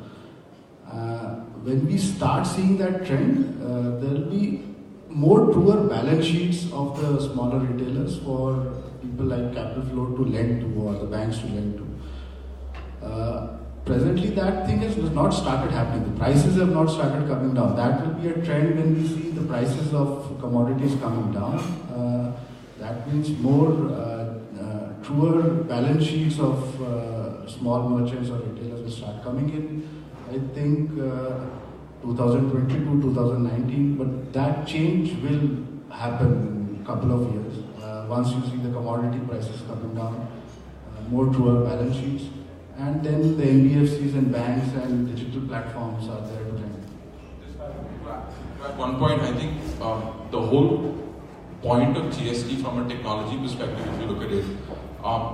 When we start seeing that trend, there will be more truer balance sheets of the smaller retailers for people like Capital Flow to lend to or the banks to lend to. Presently, that thing has not started happening. The prices have not started coming down. That will be a trend when we see the prices of commodities coming down. That means more truer balance sheets of small merchants or retailers will start coming in. I think 2022, 2019, but that change will happen in a couple of years. Once you see the commodity prices coming down, more truer balance sheets, and then the NBFCs and banks and digital platforms are there to lend.
At one point, I think the whole point of GST from a technology perspective, if you look at it,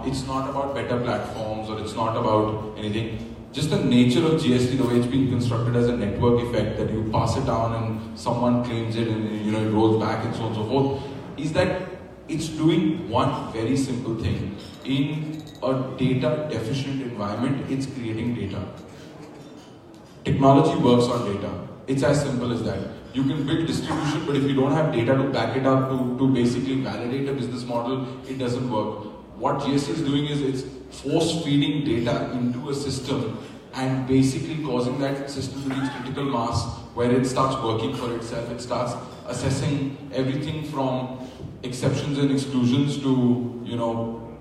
it's not about better platforms or it's not about anything. Just the nature of GST, the way it's been constructed as a network effect, that you pass it down and someone claims it and it rolls back and so on and so forth, is that it's doing one very simple thing. In a data deficient environment, it's creating data. Technology works on data. It's as simple as that. You can build distribution, but if you don't have data to back it up, to basically validate a business model, it doesn't work. What GST is doing is it's force feeding data into a system and basically causing that system to reach critical mass where it starts working for itself. It starts assessing everything from exceptions and exclusions to,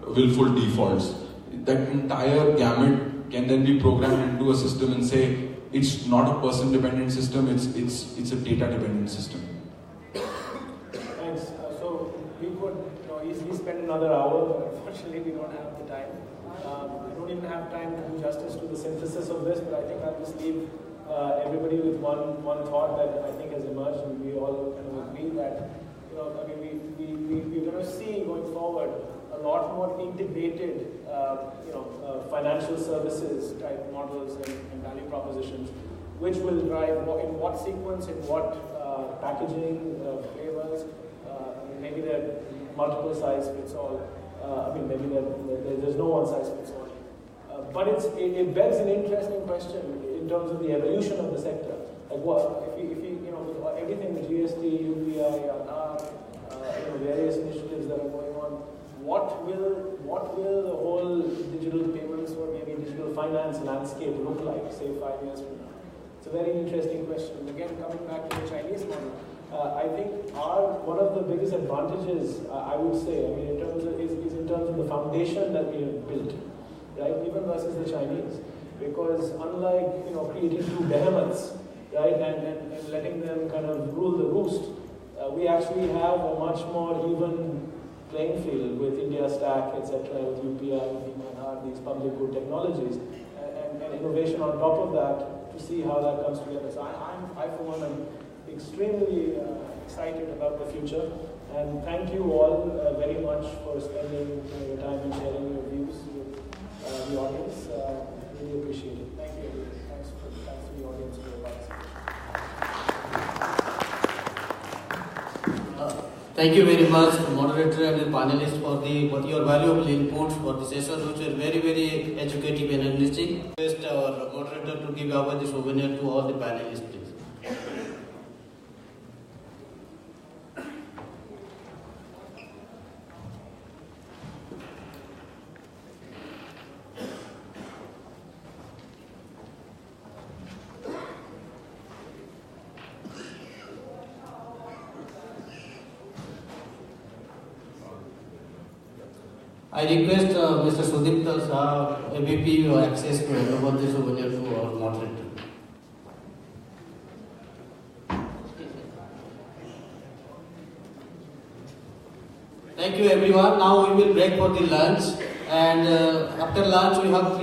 willful defaults. That entire gamut can then be programmed into a system and say, it's not a person-dependent system. It's a data-dependent system.
Thanks. So we could easily spend another hour, but unfortunately we don't have the time. I don't even have time to do justice to the synthesis of this, but I think I'll just leave everybody with one thought that I think has emerged, and we all kind of agree that we're going to see going forward a lot more integrated financial services type models and value propositions, which will drive in what sequence, in what packaging, flavors. Maybe there are multiple size fits all. Maybe there's no one size fits all. But it begs an interesting question in terms of the evolution of the sector. Like what if with everything, the GST, UPI, Aadhaar, various initiatives that are going on, what will the whole digital payments or maybe digital finance landscape look like, say 5 years from now? It's a very interesting question. Again, coming back to the Chinese model, I think one of the biggest advantages, I would say, in terms of the foundation that we have built, right, even versus the Chinese, because unlike creating two behemoths, right, and letting them kind of rule the roost, we actually have a much more even playing field with India Stack, etc., with UPI, with Aadhaar, these public good technologies, and innovation on top of that to see how that comes together. So I for one, am extremely excited about the future, and thank you all very much for spending your time and sharing your views with the audience. Really appreciate it. Thank you. Thanks to the audience for your participation.
Thank you very much, moderator and the panelists, for your valuable inputs for the session, which were very, very educative and enriching. Request our moderator to give away the souvenir to all the panelists, please. I request Mr. Sudipta Shah, AVP, to access to hand the souvenir to our moderator. Thank you everyone. Now we will break for the lunch, and after lunch we have